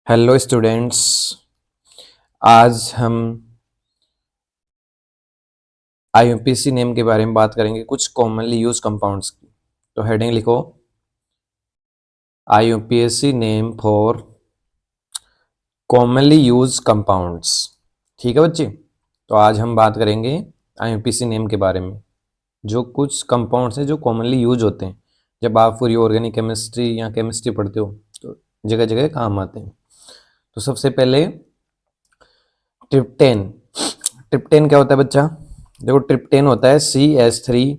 Hello students. आज हम IUPAC name के बारे में बात करेंगे, कुछ कॉमनली यूज कंपाउंड्स की। तो हेडिंग लिखो, IUPAC name for commonly use compounds. ठीक है बच्चे, तो आज हम बात करेंगे आईयूपीएसी नेम के बारे में, जो कुछ कंपाउंड्स हैं जो कॉमनली यूज होते हैं। जब आप पूरी ऑर्गेनिक केमिस्ट्री या केमिस्ट्री पढ़ते हो तो जगह जगह काम आते हैं। तो सबसे पहले ट्रिप्टेन। ट्रिप्टेन क्या होता है बच्चा? देखो, ट्रिप्टेन होता है CH3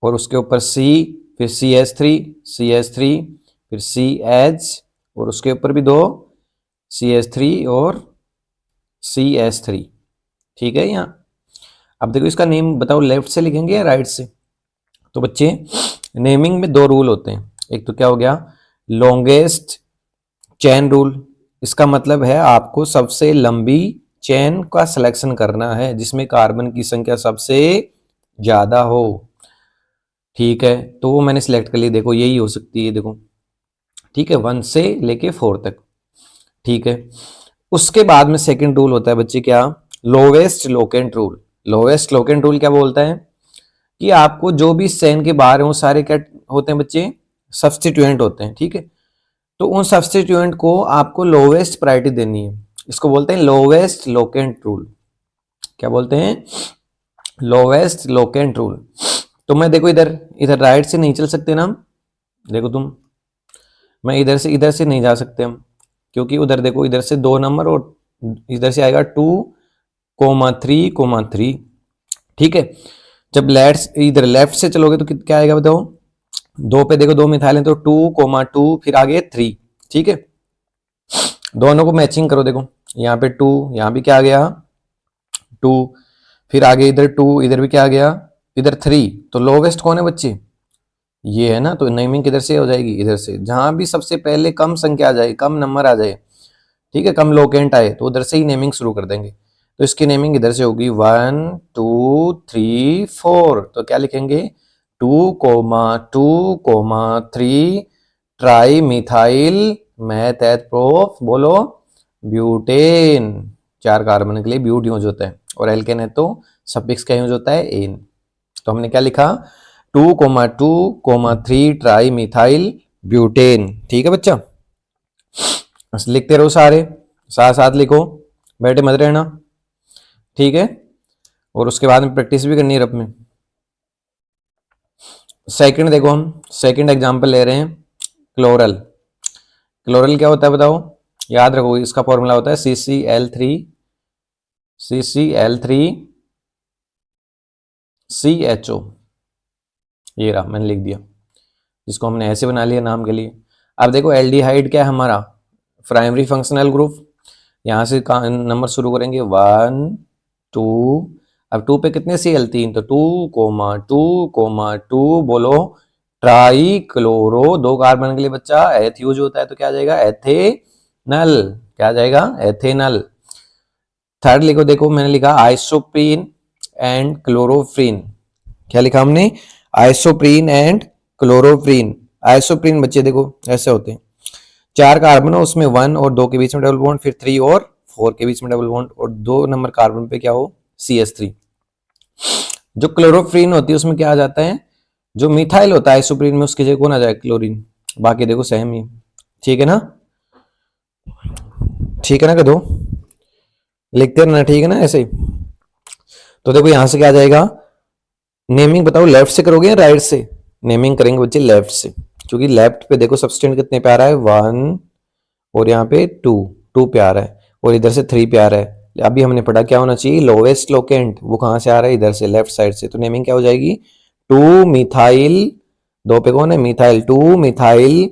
और उसके ऊपर C, फिर CH3 फिर CH और उसके ऊपर भी दो CH3 और CH3। ठीक है यहाँ। अब देखो इसका नेम बताओ, लेफ्ट से लिखेंगे या राइट से? तो बच्चे, नेमिंग में दो रूल होते हैं। एक तो क्या हो गया, लॉन्गेस्ट चेन रूल। इसका मतलब है आपको सबसे लंबी चेन का सिलेक्शन करना है जिसमें कार्बन की संख्या सबसे ज्यादा हो। ठीक है, तो वो मैंने सिलेक्ट कर ली। देखो यही हो सकती है, देखो। ठीक है, 1 से लेके 4 तक। ठीक है, उसके बाद में सेकंड रूल होता है बच्चे, क्या? Lowest locant rule. Lowest locant rule क्या बोलता है कि आपको जो भी चेन के बाहर है वो सारे क्या होते हैं बच्चे? सब्स्टिट्यूएंट होते हैं। ठीक है, तो उन सब्स्टिट्यूएंट को आपको लोवेस्ट प्रायोरिटी देनी है। इसको बोलते हैं लोवेस्ट लोकेंट रूल। क्या बोलते हैं? Lowest locant rule. तो मैं देखो इधर इधर राइट से नहीं चल सकते ना हम। देखो तुम, मैं इधर से नहीं जा सकते हम, क्योंकि उधर देखो, इधर से 2 नंबर और इधर से आएगा 2,3,3। ठीक है, जब लेफ्ट से चलोगे तो क्या आएगा बताओ? 2 पे देखो 2 मिथाइल है तो 2,2 फिर आगे 3। ठीक है, दोनों को मैचिंग करो। देखो यहाँ पे 2, यहाँ भी क्या आ गया? 2, फिर आगे इधर 2, इधर भी क्या आ गया? इधर 3। तो लोवेस्ट कौन है बच्चे? ये है ना। तो नेमिंग किधर से हो जाएगी? इधर से। जहां भी सबसे पहले कम संख्या आ जाए, कम नंबर आ जाए, ठीक है, कम लोकेंट आए, तो उधर से ही नेमिंग शुरू कर देंगे। तो इसकी नेमिंग इधर से होगी 1 2 3 4। तो क्या लिखेंगे? 2,2,3 ट्राई मिथाइल मैथ एथ प्रोफ, बोलो, ब्यूटेन। 4 कार्बन के लिए ब्यूट यूज होता है, और एल्केन है तो सफिक्स क्या यूज होता है? एन। तो हमने क्या लिखा? 2,2,3 ट्राई मिथाइल ब्यूटेन। ठीक है बच्चा, बस लिखते रहो, सारे साथ साथ लिखो, बैठे मत रहना। ठीक है, और उसके बाद में प्रैक्टिस भी करनी है रब में। सेकंड देखो, हम सेकंड एग्जांपल ले रहे हैं, क्लोरल। क्लोरल क्या होता है बताओ? याद रखो, इसका फॉर्मूला होता है CCl3CCl3CHO। ये रहा, मैंने लिख दिया, जिसको हमने ऐसे बना लिया नाम के लिए। अब देखो एल्डिहाइड क्या है हमारा? Primary functional group. यहां से नंबर शुरू करेंगे 1 2। अब 2 पे कितने CL? 3। तो 2,2,2 बोलो, ट्राई क्लोरो। 2 कार्बन के लिए बच्चा एथ यूज होता है, तो क्या आ जाएगा? एथेनल। क्या आ जाएगा? एथेनल। थर्ड लिखो, देखो मैंने लिखा आइसोप्रीन एंड क्लोरोफ्रीन। क्या लिखा हमने? Isoprene and क्लोरोफ्रीन। आइसोप्रीन बच्चे देखो ऐसे होते हैं, 4 कार्बन हो, उसमें 1 और 2 के बीच में डबल बॉन्ड, फिर 3 और 4 के बीच में डबल बॉन्ड, और 2 नंबर कार्बन पे क्या हो? CH3। जो क्लोरोफ्रीन होती है उसमें क्या आ जाता है? जो मिथाइल होता है आइसोप्रीन में, उसकी जगह कौन आ जाए? क्लोरीन। बाकी देखो सेम ही। ठीक है ना? ठीक है ना? कदो लिखते रहना, ठीक है ना? ऐसे ही। तो देखो यहां से क्या आ जाएगा? नेमिंग बताओ, लेफ्ट से करोगे या राइट से? नेमिंग करेंगे बच्चे लेफ्ट से, क्योंकि लेफ्ट पे देखो सब्सटेंट कितने पे आ रहा है? 1, और यहाँ पे 2 पे आ रहा है, और इधर से 3 पे आ रहा है। अभी हमने पढ़ा क्या होना चाहिए? Lowest locant. वो कहाँ से आ रहा है? इधर से, लेफ्ट साइड से। तो नेमिंग क्या हो जाएगी? 2 मिथाइल, 2 पे कौन है? मिथाइल। 2 मिथाइल,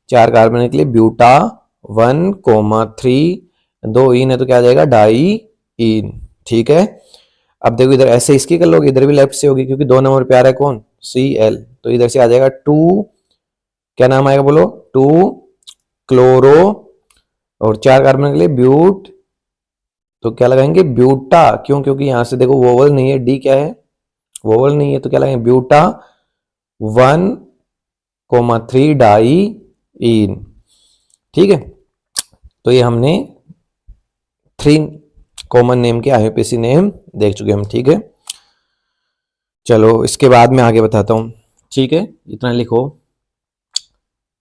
4 कार्बन के लिए ब्यूटा 1,3, 2 इन है तो क्या आ जाएगा? डाई इन। ठीक है, अब देखो इधर ऐसे इसकी कर लोगे, इधर भी लेफ्ट से होगी, क्योंकि 2 नंबर पे आ रहा है कौन? Cl। तो इधर से आ जाएगा 2, क्या नाम आएगा बोलो? 2 क्लोरो, और 4 कार्बन के लिए ब्यूट, तो क्या लगाएंगे? ब्यूटा। क्यों? क्योंकि यहां से देखो वोवल नहीं है, डी क्या है? वोवल नहीं है, तो क्या लगाएंगे? ब्यूटा 1,3 डाई इन। ठीक है, तो ये हमने 3 कॉमन नेम के IUPAC नेम देख चुके हम, ठीक है। चलो इसके बाद में आगे बताता हूँ, ठीक है, इतना लिखो।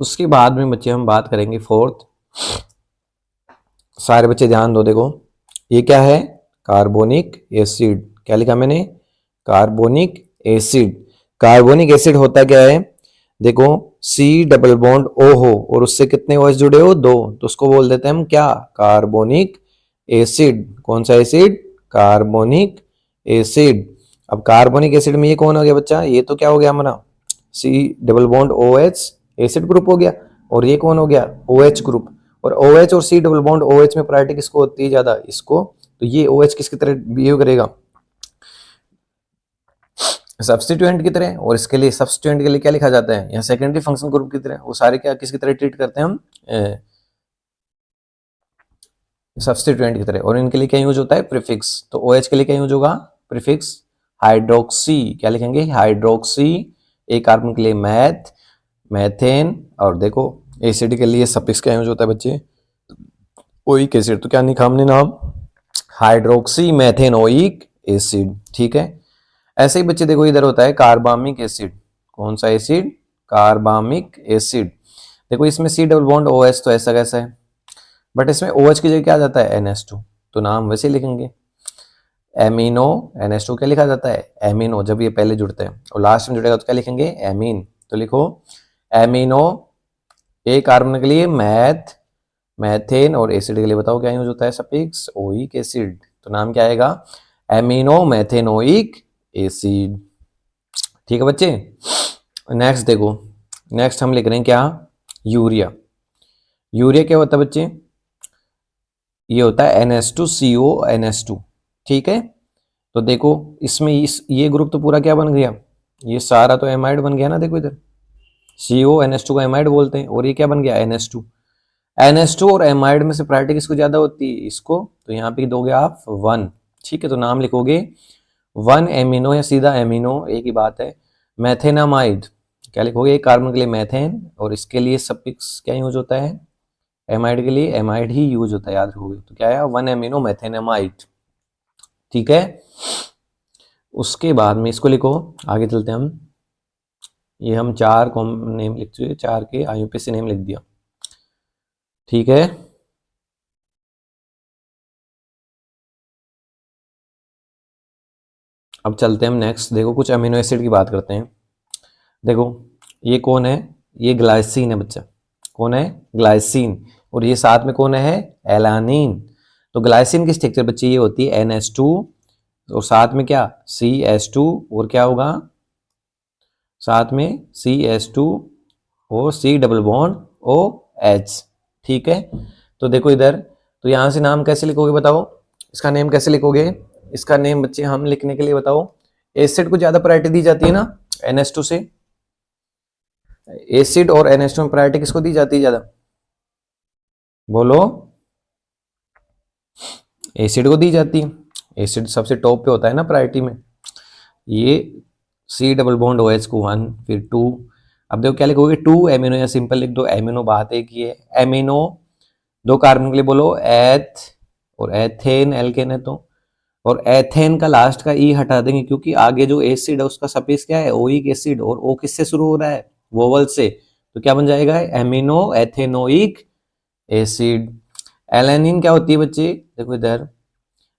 उसके बाद में बच्चे हम बात करेंगे 4th। सारे बच्चे ध्यान दो, देखो ये क्या है, कार्बोनिक एसिड। क्या लिखा मैंने, कार्बोनिक एसिड। कार्बोनिक एसिड होता क्या है, देखो C डबल बॉन्ड O हो और उससे कितने OH जुड़े हो, 2, तो उसको बोल देते हैं हम क्या, कार्बोनिक एसिड। कौन सा एसिड, कार्बोनिक एसिड। अब कार्बोनिक एसिड में ये कौन हो गया बच्चा, ये तो क्या हो गया हमारा C double bond OH acid group हो गया, और ये कौन हो गया, OH ग्रुप। और OH और C डबल बॉन्ड OH में प्रायोरिटी किसको होती है ज्यादा, इसको। तो ये OH किसकी तरह बिहेव करेगा, सब्स्टिट्यूएंट की तरह, और इसके लिए सब्स्टिट्यूएंट के लिए क्या लिखा जाता है, यहाँ सेकेंडरी फंक्शन ग्रुप की तरह। वो सारे क्या किसकी तरह ट्रीट करते हैं हम, सब्स्टिट्यूएंट की तरह। और इनके लिए क्या यूज होता है, प्रीफिक्स। तो OH के लिए क्या यूज होगा, प्रीफिक्स हाइड्रोक्सी। क्या लिखेंगे, हाइड्रोक्सी। एक कार्बन के लिए मैथ, मैथेन। और देखो एसिड के लिए सफिक्स क्या यूज होता है बच्चे, ओइक एसिड। तो क्या लिखा हमने नाम, हाइड्रोक्सी मैथेनोइक एसिड, ठीक है। ऐसे ही बच्चे देखो इधर होता है कार्बामिक एसिड। कौन सा एसिड, कार्बामिक एसिड। देखो इसमें C डबल बॉन्ड OH, तो ऐसा कैसा है, बट इसमें OH की जगह क्या आ जाता है, NH2। तो नाम वैसे लिखेंगे एमिनो। NH2 क्या लिखा जाता है, एमिनो, जब ये पहले जुड़ते हैं। और लास्ट में जुड़ेगा तो क्या लिखेंगे, एमीन। तो लिखो एमिनो। एक कार्बन के लिए मैथ, मैथेन। और एसिड के लिए बताओ क्या यूज होता है, सफिक्स ओइक एसिड। तो नाम क्या आएगा, एमिनो मैथेनोइक एसिड, ठीक है बच्चे। नेक्स्ट देखो, नेक्स्ट हम लिख रहे हैं क्या, यूरिया। यूरिया क्या होता है बच्चे, ये होता है NH2CO NH2, ठीक है। तो देखो इसमें ये ग्रुप तो पूरा क्या बन गया, ये सारा तो एमाइड बन गया ना। देखो इधर CO NH2 को एमाइड बोलते हैं, और ये क्या बन गया, NH2। NH2 और एमाइड में से प्रायोरिटी किसको ज्यादा होती है, इसको। तो यहाँ पे दोगे आप 1, ठीक है। तो नाम लिखोगे 1 एमिनो, या सीधा एमिनो, एक ही बात है। मैथेनामाइड। क्या लिखोगे, एक कार्बन के लिए मैथेन, और इसके लिए सफिक्स क्या यूज होता है, एमाइड के लिए एमाइड ही यूज होता है, याद रखोगे। तो क्या है, 1 एमिनो मैथेनामाइड, ठीक है। उसके बाद में इसको लिखो, आगे चलते हैं हम। ये हम 4 कॉमन नेम लिख चुके, 4 के IUPAC नेम लिख दिया, ठीक है। अब चलते हैं हम नेक्स्ट, देखो कुछ अमीनो एसिड की बात करते हैं। देखो ये कौन है, ये ग्लाइसिन है बच्चा। कौन है, ग्लाइसिन। और ये साथ में कौन है, एलानिन। तो ग्लाइसिन की स्ट्रक्चर बच्चे ये होती है NH2, और साथ में क्या, CH2, और क्या होगा साथ में CH2 और C डबल बॉन्ड OH, ठीक है। तो देखो इधर, तो यहां से नाम कैसे लिखोगे बताओ, इसका नेम कैसे लिखोगे। इसका नेम बच्चे हम लिखने के लिए बताओ, एसिड को ज्यादा प्रायोरिटी दी जाती है ना NH2 से। एसिड और NH2 में प्रायोरिटी किसको दी जाती है ज्यादा, बोलो, एसिड को दी जाती है। एसिड सबसे टॉप पे होता है ना प्रायोरिटी में। ये C डबल बॉन्ड OH को 1, फिर 2। अब देखो क्या लिखोगे, 2 एमिनो, या सिंपल लिख दो एमिनो, बात एक ही है। एमिनो 2 कार्बन के लिए बोलो एथ, और एथेन एल्केन है तो। और एथेन का लास्ट का ई हटा देंगे, क्योंकि आगे जो एसिड है उसका सफिक्स क्या है, ओइक एसिड, और ओ किससे शुरू हो रहा है, वोवल से। तो क्या बन जाएगा, एमिनो एथेनोइक एसिड। एलेनिन क्या होती है बच्चे, देखो इधर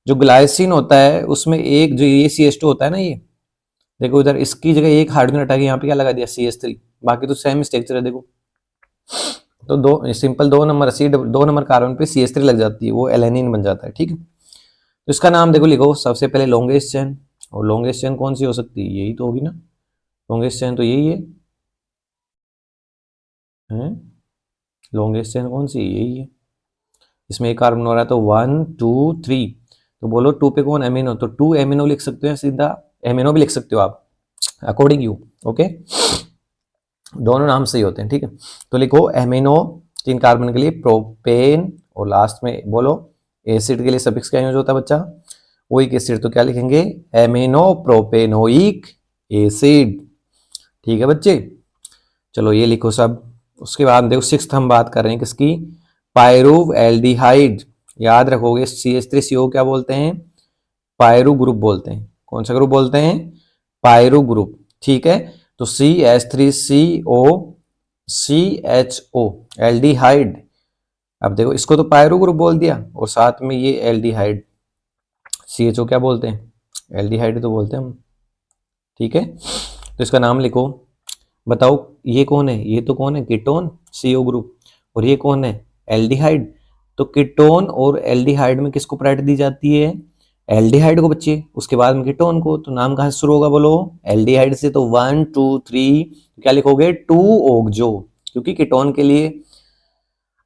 जो ग्लाइसिन होता है उसमें एक जो ये CH2 होता है ना, ये देखो इधर इसकी जगह एक हाइड्रोजन हटा के यहाँ पे क्या लगा दिया, CH3। बाकी तो सेम स्ट्रक्चर है देखो। तो दो सिंपल 2 नंबर 2 नंबर कार्बन पे CH3 लग जाती है, वो एलेनिन बन जाता है, ठीक है। तो इसका नाम देखो लिखो, सबसे पहले लॉन्गेस्ट चेन। और लॉन्गेस्ट चेन कौन सी हो सकती है, यही तो होगी ना, लॉन्गेस्ट चेन तो यही है। लॉन्गेस्ट चेन कौन सी, यही है। इसमें एक कार्बन हो रहा है, तो 1 2 3। तो बोलो 2 पे कौन, एमिनो। तो 2 एमिनो लिख सकते हो, सीधा एमिनो भी लिख सकते हो आप, अकॉर्डिंग यू, ओके। दोनों नाम सही होते हैं, ठीक है। तो लिखो एमिनो 3 कार्बन के लिए प्रोपेन, और लास्ट में बोलो एसिड के लिए सफिक्स क्या यूज होता है बच्चा, ओइक एसिड। तो क्या लिखेंगे, एमिनो प्रोपेनोइक एसिड, ठीक है बच्चे। चलो ये लिखो सब। उसके बाद देखो 6th हम बात कर रहे हैं किसकी, पायरुव एल्डिहाइड, याद रखोगे CH3CO क्या बोलते हैं, पायरु ग्रुप बोलते हैं। कौन सा ग्रुप बोलते हैं, पायरु ग्रुप, ठीक है। तो CH3CO CHO एल्डिहाइड, अब देखो इसको तो पायरु ग्रुप बोल दिया और साथ में ये एल्डिहाइड, CHO क्या बोलते हैं, एल्डिहाइड तो बोलते हैं हम, ठीक है। तो इसका नाम लिखो, बताओ ये कौन है, ये तो कौन है, कीटोन CO ग्रुप, और ये कौन है, एल्डिहाइड। तो कीटोन और एल्डिहाइड में किसको प्रायोरिटी दी जाती है, एल्डिहाइड को बच्चे, उसके बाद में कीटोन को। तो नाम कहां से शुरू होगा बोलो, एल्डिहाइड से। तो 1 2 3 क्या लिखोगे, 2 ऑक्सो, क्योंकि कीटोन के लिए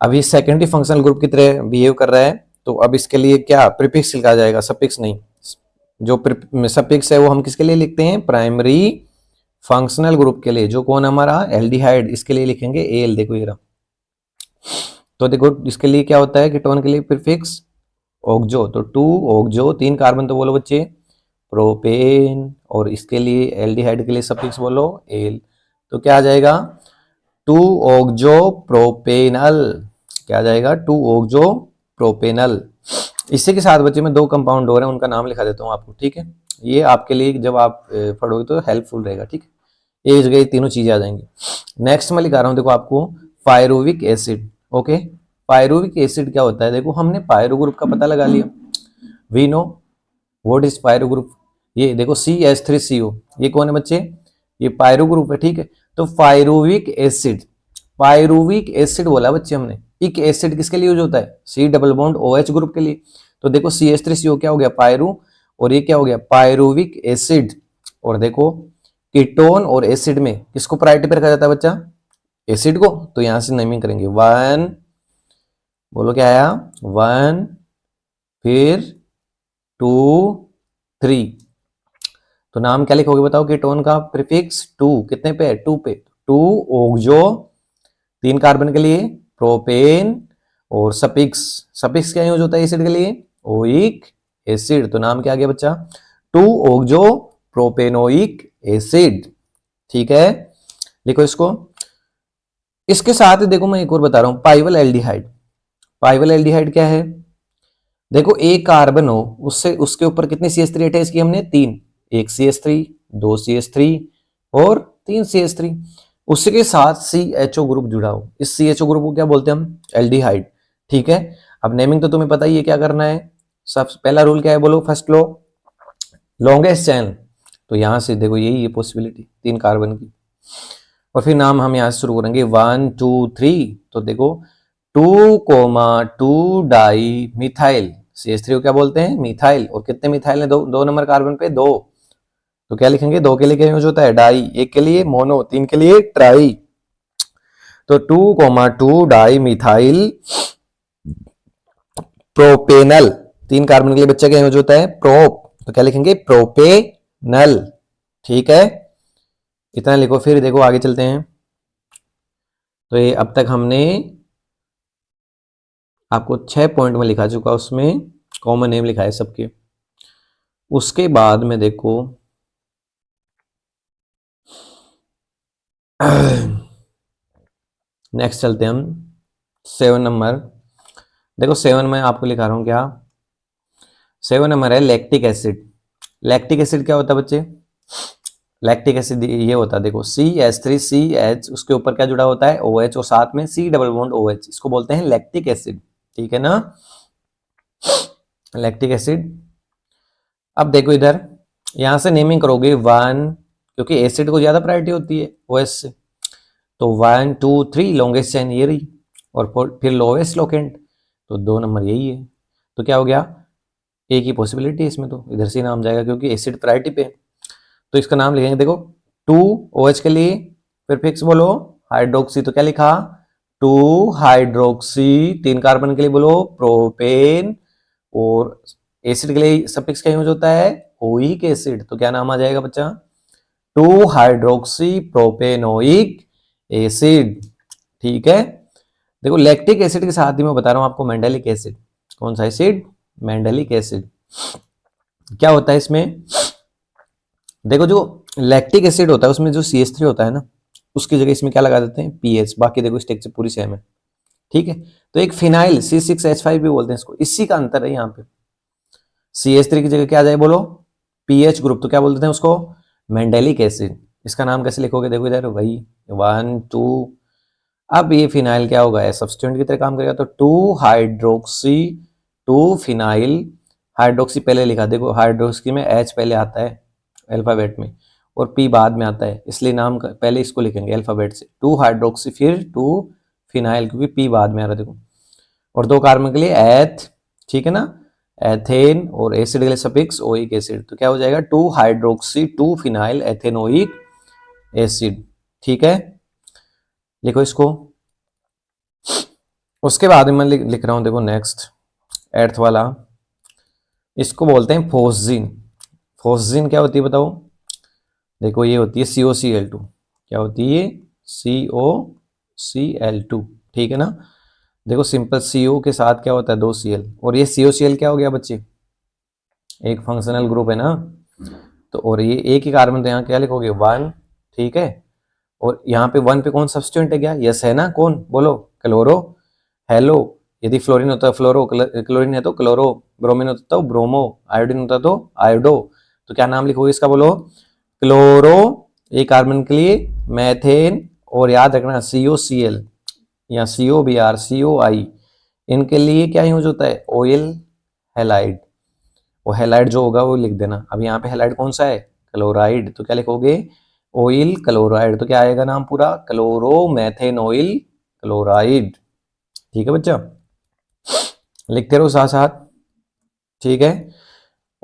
अभी सेकेंडरी फंक्शनल ग्रुप की तरह बिहेव कर रहा है, तो अब इसके लिए क्या प्रीफिक्स लिखा जाएगा, सफिक्स नहीं। जो सफिक्स है वो हम किसके लिए लिखते हैं, प्राइमरी फंक्शनल ग्रुप के लिए, जो कौन हमारा एल्डिहाइड, इसके लिए लिखेंगे एल, देखो ये रहा। तो देखो इसके लिए क्या होता है, कीटोन के लिए प्रीफिक्स ऑक्सो, तो 2 ऑक्सो, 3 कार्बन तो बोलो बच्चे प्रोपेन, और इसके लिए एल्डिहाइड के लिए सफिक्स बोलो एल। तो क्या आ जाएगा, 2 ऑक्सो प्रोपेनल, क्या आ जाएगा, 2 ऑक्सो प्रोपेनल। इसी के साथ बच्चे में 2 कंपाउंड और हैं, उनका नाम लिखा देता हूँ आपको, ठीक है। ये आपके लिए जब आप पढ़ोगे तो हेल्पफुल रहेगा, ठीक है। एक जगह तीनों चीजें आ जाएंगी। नेक्स्ट मैं लिखा रहा हूँ, देखो आपको pyruvic acid, okay. Pyruvic acid क्या होता है, देखो हमने पायरो ग्रुप का पता लगा लिया, we know what is pyro group. ये देखो CH3CO, ये कौन है बच्चे, ये पायरो ग्रुप है, ठीक है। तो पायरुविक एसिड, पायरुविक एसिड बोला बच्चे हमने, इक एसिड किसके लिए यूज होता है, C double bond OH group के लिए। तो देखो CH3CO क्या हो गया, पायरु, और ये क्या हो गया, पायरुविक एसिड। और देखो कीटोन और एसिड में किसको प्रायोरिटी पे रखा जाता है बच्चा, एसिड को। तो यहां से नेमिंग करेंगे, 1 बोलो क्या आया, 1 फिर 2 3। तो नाम क्या लिखोगे बताओ, कीटोन का प्रीफिक्स 2, कितने पे, 2 पे, 2 ऑक्सो, 3 कार्बन के लिए प्रोपेन, और सफिक्स, सफिक्स क्या यूज होता है एसिड के लिए, ओइक एसिड। तो नाम क्या आ गया बच्चा, 2 ऑक्सो प्रोपेनोइक एसिड, ठीक है। लिखो इसको। इसके साथ देखो मैं एक और बता रहा हूं, पाइवल एल्डिहाइड। पाइवल एल्डिहाइड क्या है, देखो एक कार्बन हो, उससे उसके ऊपर कितनी CH3 अटैच की हमने, 3, एक CH3, 2 CH3 और 3 CH3, उसके साथ CHO ग्रुप जुड़ा हो, इस CHO ग्रुप को क्या बोलते हैं हम, एल्डिहाइड, ठीक है। अब नेमिंग तो तुम्हें पता ही है क्या करना है, सबसे पहला रूल क्या है बोलो, फर्स्ट लो, लॉन्गेस्ट चेन। तो यहां से देखो यही है पॉसिबिलिटी 3 कार्बन की, और फिर नाम हम यहां से शुरू करेंगे 1 2 3। तो देखो 2,2 डाई मिथाइल, CH3 को क्या बोलते हैं, मिथाइल, और कितने मिथाइल है, 2 नंबर कार्बन पे 2। तो क्या लिखेंगे, 2 के लिए क्या यूज होता है, डाई, 1 के लिए मोनो, 3 के लिए ट्राई। तो 2,2 डाई मिथाइल प्रोपेनल, 3 कार्बन के लिए बच्चा क्या यूज होता है, प्रोप। तो क्या लिखेंगे, प्रोपेनल, ठीक है। इतना लिखो, फिर देखो आगे चलते हैं। तो ये अब तक हमने आपको 6 पॉइंट में लिखा चुका, उसमें कॉमन नेम लिखा है सबके। उसके बाद में देखो नेक्स्ट चलते हैं हम 7 नंबर। देखो 7 में आपको लिखा रहा हूं क्या, 7 नंबर है लैक्टिक एसिड। लैक्टिक एसिड क्या होता है बच्चे, लैक्टिक एसिड ये होता है, देखो CH3CH, उसके ऊपर क्या जुड़ा होता है, OH, और साथ में C डबल बॉन्ड OH, इसको बोलते हैं लैक्टिक एसिड, ठीक है ना, लैक्टिक एसिड। अब देखो इधर, यहां से नेमिंग करोगे 1, क्योंकि एसिड को ज्यादा प्रायोरिटी होती है OH से। तो 1 2 3 लॉन्गेस्ट चेन ये रही, और फिर लोवेस्ट लोकेंट, तो 2 नंबर यही है। तो क्या हो गया, एक ही पॉसिबिलिटी है इसमें, तो इधर से नाम जाएगा क्योंकि एसिड प्रायोरिटी पे। तो इसका नाम लिखेंगे, देखो 2 OH के लिए फिर फिक्स बोलो हाइड्रोक्सी, तो क्या लिखा, 2 हाइड्रोक्सी, 3 कार्बन के लिए बोलो प्रोपेन, और एसिड के लिए सफिक्स क्या यूज होता है, ओइक एसिड। तो क्या नाम आ जाएगा बच्चा, 2 हाइड्रोक्सी प्रोपेनोइक एसिड, ठीक है। देखो लैक्टिक एसिड के साथ ही मैं बता रहा हूं आपको मेंडेलिक एसिड। कौन सा एसिड, मेंडेलिक एसिड। क्या होता है इसमें, देखो जो लैक्टिक एसिड होता है उसमें जो CH3 होता है ना, उसकी जगह इसमें क्या लगा देते हैं, PH। बाकी देखो स्ट्रक्चर पूरी सेम है, ठीक है। तो एक फिनाइल C6H5 भी बोलते हैं इसको, इसी का अंतर है यहाँ पे। CH3 की जगह क्या आ जाए बोलो, पीएच ग्रुप, तो क्या बोलते हैं उसको, मेंडेलिक एसिड। इसका नाम कैसे लिखोगे, देखो इधर वही 1 2। अब ये फिनाइल क्या होगा, सब्स्टिट्यूएंट की तरह काम करेगा, तो 2 हाइड्रोक्सी 2 फिनाइल। हाइड्रोक्सी पहले लिखा, देखो हाइड्रोक्सी में H पहले आता है अल्फाबेट में और P बाद में आता है, इसलिए नाम पहले इसको लिखेंगे अल्फाबेट से, 2 हाइड्रोक्सी फिर 2 फिनाइल, क्योंकि P बाद में आ रहा है देखो। और 2 कार्बन के लिए एथ, ठीक है ना, एथेन, और एसिड के लिए सफिक्स ओइक एसिड, तो क्या हो जाएगा 2 हाइड्रोक्सी 2 फिनाइल एथेनोइक एसिड। ठीक है, लिखो इसको। उसके बाद में मैं लिख रहा हूं, देखो नेक्स्ट एर्थ वाला, इसको बोलते हैं फोस्जीन। फोस्जीन क्या होती है बताओ, देखो ये होती है COCl2। क्या होती है, COCl2, ठीक है ना। देखो सिंपल CO के साथ क्या होता है 2 Cl, और ये COCl क्या हो गया बच्चे, एक फंक्शनल ग्रुप है ना। तो और ये एक ही कार्बन, तो यहाँ क्या लिखोगे 1, ठीक है। और यहाँ पे 1 पे कौन सब्स्टिट्यूएंट है, क्या यस है ना, कौन बोलो, क्लोरो, हेलो। यदि फ्लोरीन होता है फ्लोरो, क्लोरीन है तो क्लोरो, ब्रोमीन होता तो ब्रोमो, आयोडीन होता तो आयोडो। तो क्या नाम लिखोगे इसका बोलो, क्लोरो, एक कार्बन के लिए मैथेन, और याद रखना COCl या COBr COI, इनके लिए क्या यूज होता है, ऑयल हेलाइड। वो हेलाइड जो होगा वो लिख देना। अब यहाँ पे हेलाइड कौन सा है, क्लोराइड, तो क्या लिखोगे, ऑयल क्लोराइड, तो क्या आएगा नाम पूरा, क्लोरोमेथेनॉइल क्लोराइड। ठीक है बच्चा, लिखते रहो साथ साथ, ठीक है।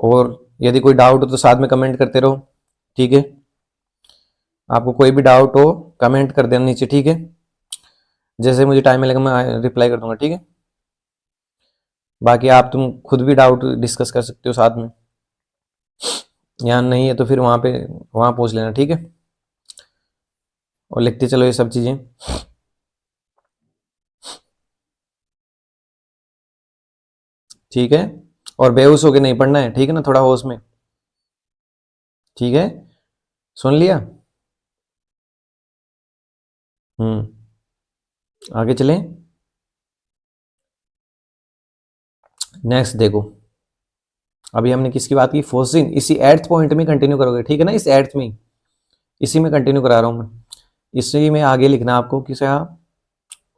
और यदि कोई डाउट हो तो साथ में कमेंट करते रहो, ठीक है। आपको कोई भी डाउट हो कमेंट कर देना नीचे, ठीक है। जैसे मुझे टाइम मिलेगा मैं रिप्लाई कर दूंगा, ठीक है। बाकी आप तुम खुद भी डाउट डिस्कस कर सकते हो साथ में, या नहीं है तो फिर वहां पूछ लेना, ठीक है। और लिखते चलो ये सब चीजें, ठीक है। और बेहोश होके नहीं पढ़ना है, ठीक है ना, थोड़ा होश में, ठीक है। सुन लिया, आगे चलें। नेक्स्ट देखो, अभी हमने किसकी बात की, फोस्जिन, इसी एट्थ पॉइंट में कंटिन्यू करोगे, ठीक है ना, इस एट्थ में, इसी में कंटिन्यू करा रहा हूं मैं। इसी में आगे लिखना आपको किसे,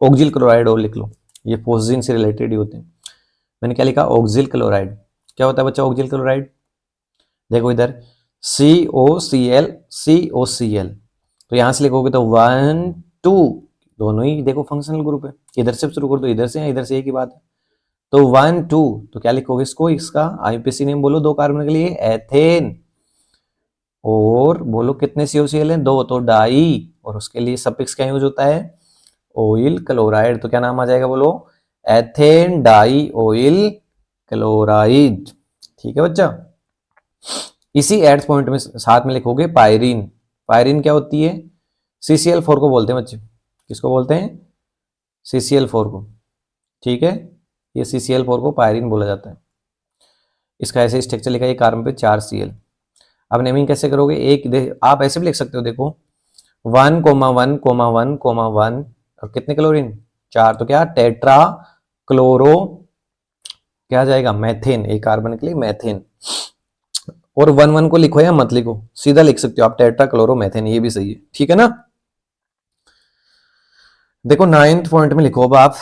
ऑक्जिल क्लोराइड, और लिख लो, ये फोस्जिन से रिलेटेड ही होते हैं। मैंने क्या लिखा, ऑक्जिल क्लोराइड। क्या होता है बच्चा ऑक्जिल क्लोराइड, देखो इधर COCl, तो यहां से लिखोगे तो 1 2, दोनों ही देखो फंक्शनल ग्रुप है, इधर से शुरू कर दो, इधर से या इधर से, एक ही बात है। तो 1 2, तो क्या लिखोगे इसको, इसका IUPAC नेम बोलो 2 कार्बन के लिए, एथेन। और बोलो कितने COCl हैं, 2, तो डाई, और उसके लिए सफिक्स क्या यूज होता है, ऑयल क्लोराइड, तो क्या नाम आ जाएगा बोलो, एथेन डाई ऑयल क्लोराइड। ठीक है बच्चा, इसी एट पॉइंट में साथ में लिखोगे पायरीन। पायरीन क्या होती है, CCl4 को बोलते हैं बच्चे, किसको बोलते हैं, CCl4 को, ठीक है। ये CCl4 को पायरीन बोला जाता है। इसका ऐसे स्ट्रक्चर लिखा है, कार्बन पे 4 Cl। अब नेमिंग कैसे करोगे, आप ऐसे भी लिख सकते हो, देखो 1,1,1,1 और कितने क्लोरीन, 4, तो क्या टेट्रा क्लोरो, क्या जाएगा मैथेन, एक कार्बन के लिए मैथेन। और 1,1 को लिखो या मत लिखो, सीधा लिख सकते हो आप, टेट्रा क्लोरो मैथेन, ये भी सही है, ठीक है ना। देखो 9th पॉइंट में लिखो अब आप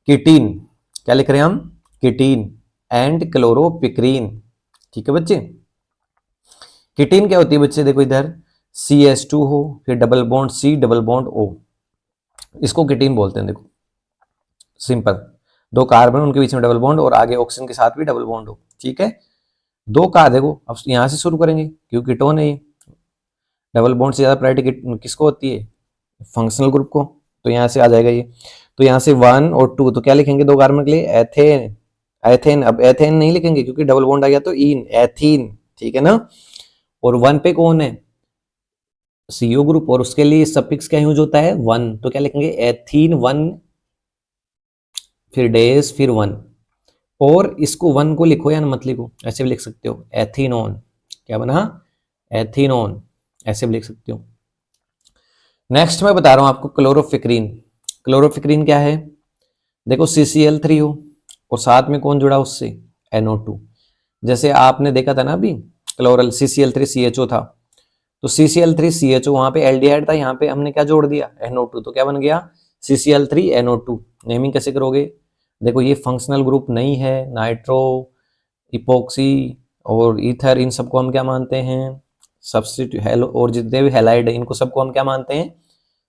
कीटीन, क्या लिख रहे हैं हम, कीटीन एंड क्लोरोपिक्रीन। ठीक है बच्चे, कीटीन क्या होती है बच्चे, देखो इधर CH2 हो, फिर double bond C double bond O, इसको कीटीन बोलते हैं। देखो सिंपल, 2 कार्बन उनके बीच में डबल बॉन्ड, और आगे ऑक्सीजन के साथ भी डबल बॉन्ड हो, ठीक है। 2 का देखो, अब यहां से शुरू करेंगे क्योंकि कीटोन है ये, डबल बॉन्ड से ज्यादा प्रायोरिटी किसको होती है, फंक्शनल ग्रुप को, तो यहां से आ जाएगा ये। तो यहां से 1 और 2, तो क्या लिखेंगे 2 कार्बन के लिए, एथेन, एथेन। अब एथेन नहीं लिखेंगे क्योंकि डबल बॉन्ड आ गया, तो इन एथीन, ठीक है ना। और 1 पे कौन है, CO ग्रुप, और उसके लिए सफिक्स क्या यूज होता है 1, तो क्या लिखेंगे एथीन 1, फिर डेज, फिर 1। और इसको 1 को लिखो या मत लिखो, ऐसे भी लिख सकते हो, एथीनोन, क्या बना, एथीनोन, ऐसे भी लिख सकते हो। नेक्स्ट मैं बता रहा हूं आपको क्लोरोफिक्रीन। क्लोरोफिक्रीन क्या है, देखो CCl3 हो और साथ में कौन जुड़ा उससे, NO2। जैसे आपने देखा था ना अभी क्लोरल CCl3CHO था, तो CCl3CHO वहां पे एल्डिहाइड था, यहाँ पे हमने क्या जोड़ दिया, NO2, तो क्या बन गया CCl3NO2। नेमिंग कैसे करोगे, देखो ये फंक्शनल ग्रुप नहीं है, नाइट्रो, इपोक्सी और ईथर, इन सबको हम क्या मानते हैं, सब्स्टिट्यूट, हेलो, और जितने भी हैलाइड है इनको सबको हम क्या मानते हैं,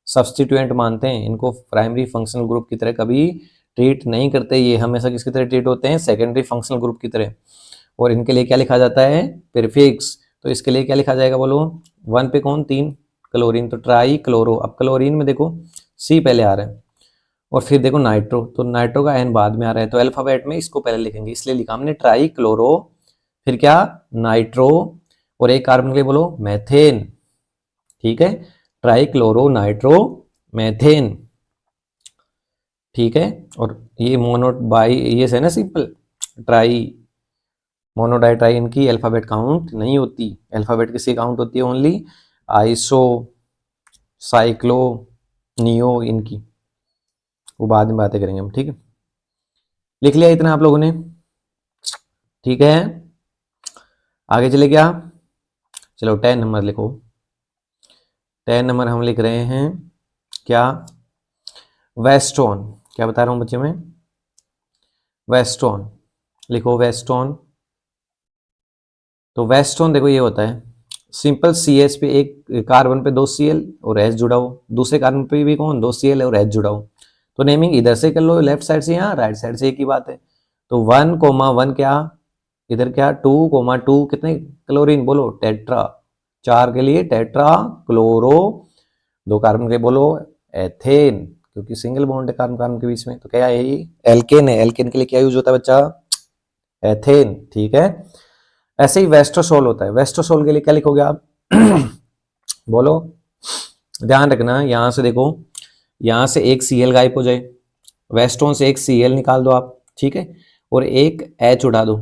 सब्स्टिट्यूएंट मानते हैं। इनको प्राइमरी फंक्शनल ग्रुप की तरह कभी ट्रीट नहीं करते, ये हमेशा किसकी तरह ट्रीट होते हैं, सेकेंडरी फंक्शनल ग्रुप की तरह। और इनके लिए क्या लिखा जाता है, प्रीफिक्स। तो इसके लिए क्या लिखा जाएगा बोलो, 1 पे कौन, 3 क्लोरीन, तो ट्राई क्लोरो। अब क्लोरीन में देखो C पहले आ रहा है, और फिर देखो नाइट्रो, तो नाइट्रो का N बाद में आ रहा है, तो अल्फाबेट में इसको पहले लिखेंगे, इसलिए लिखा हमने ट्राई क्लोरो, फिर क्या, नाइट्रो, और एक कार्बन के लिए बोलो मेथेन। ठीक है, ट्राई क्लोरो नाइट्रो मेथेन। ठीक है, और ये मोनो बाई ये है ना सिंपल, ट्राई मोनोडाई ट्राई, इनकी अल्फाबेट काउंट नहीं होती, अल्फाबेट किसकी काउंट होती है, ओनली आइसो, साइक्लो, नियो, इनकी, वो बाद में बातें करेंगे हम। ठीक है, लिख लिया इतना आप लोगों ने, ठीक है, आगे चले क्या, चलो 10 नंबर लिखो। 10 नंबर हम लिख रहे हैं क्या, वेस्टोन। क्या बता रहा हूं बच्चे में, वेस्टोन, लिखो वेस्टोन। तो वेस्टोन देखो ये होता है सिंपल CH पे एक कार्बन पे 2 Cl और H जुड़ा हो, दूसरे कार्बन पे भी कौन, 2 Cl और H जुड़ा हो। तो नेमिंग इधर से कर लो, लेफ्ट साइड से या राइट साइड से, एक ही बात है। तो 1,1 क्या, इधर क्या 2,2 कितने क्लोरीन, बोलो टेट्रा, 4 के लिए टेट्रा क्लोरो, 2 कार्बन के लिए बोलो एथेन, क्योंकि सिंगल बॉन्ड है कार्बन कार्बन के बीच में, तो क्या है ये एल्केन है। एल्केन के लिए क्या यूज होता है बच्चा, एथेन। ठीक है, ऐसे ही वेस्टोसोल होता है, वेस्टोसोल के लिए क्या लिखोगे आप बोलो, ध्यान रखना, यहां से देखो, यहां से एक Cl गायब हो जाए, वेस्टोन से एक Cl निकाल दो आप, ठीक है, और एक H उठा दो,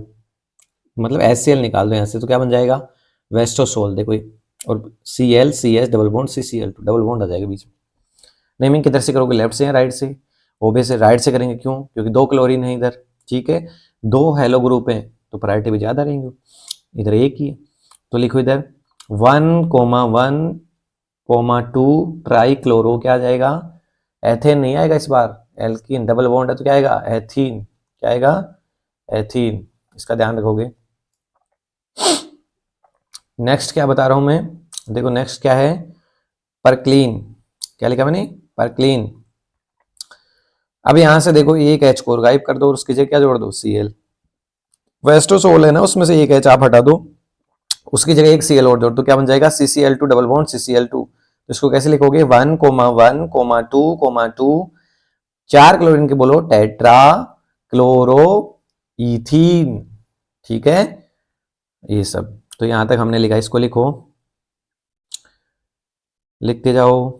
मतलब HCl निकाल दो यहाँ से, तो क्या बन जाएगा, वेस्टोसोल। देखो और Cl CH double bond CCl2, double bond आ जाएगा बीच में। नेमिंग किधर से करोगे, लेफ्ट से या राइट से, ओबे राइट से करेंगे, क्यों, क्योंकि 2 क्लोरीन है इधर, ठीक है, 2 हेलो ग्रुप है, तो प्रायोरिटी भी ज्यादा रहेंगे, इधर एक ही है, तो लिखो इधर 1,1,2 ट्राई क्लोरो, क्या आ जाएगा, एथेन नहीं आएगा इस बार, एल्कीन, डबल बॉन्ड है तो क्या आएगा, एथीन, क्या आएगा, एथीन, इसका ध्यान रखोगे। नेक्स्ट क्या बता रहा हूं मैं, देखो नेक्स्ट क्या है, परक्लीन। क्या लिखा मैंने, परक्लीन। अब यहां से देखो एक H को गायब कर दो और उसकी जगह क्या जोड़ दो, Cl। वेस्टोसोल है ना, उसमें से एक H आप हटा दो, उसकी जगह एक Cl और जोड़ दो, क्या बन जाएगा, CCl2 डबल बॉन्ड CCl2। तो इसको कैसे लिखोगे, 1,1,2,2, 4 क्लोरीन के बोलो टेट्रा क्लोरो इथीन। ठीक है, ये सब तो यहां तक हमने लिखा, इसको लिखो, लिखते जाओ,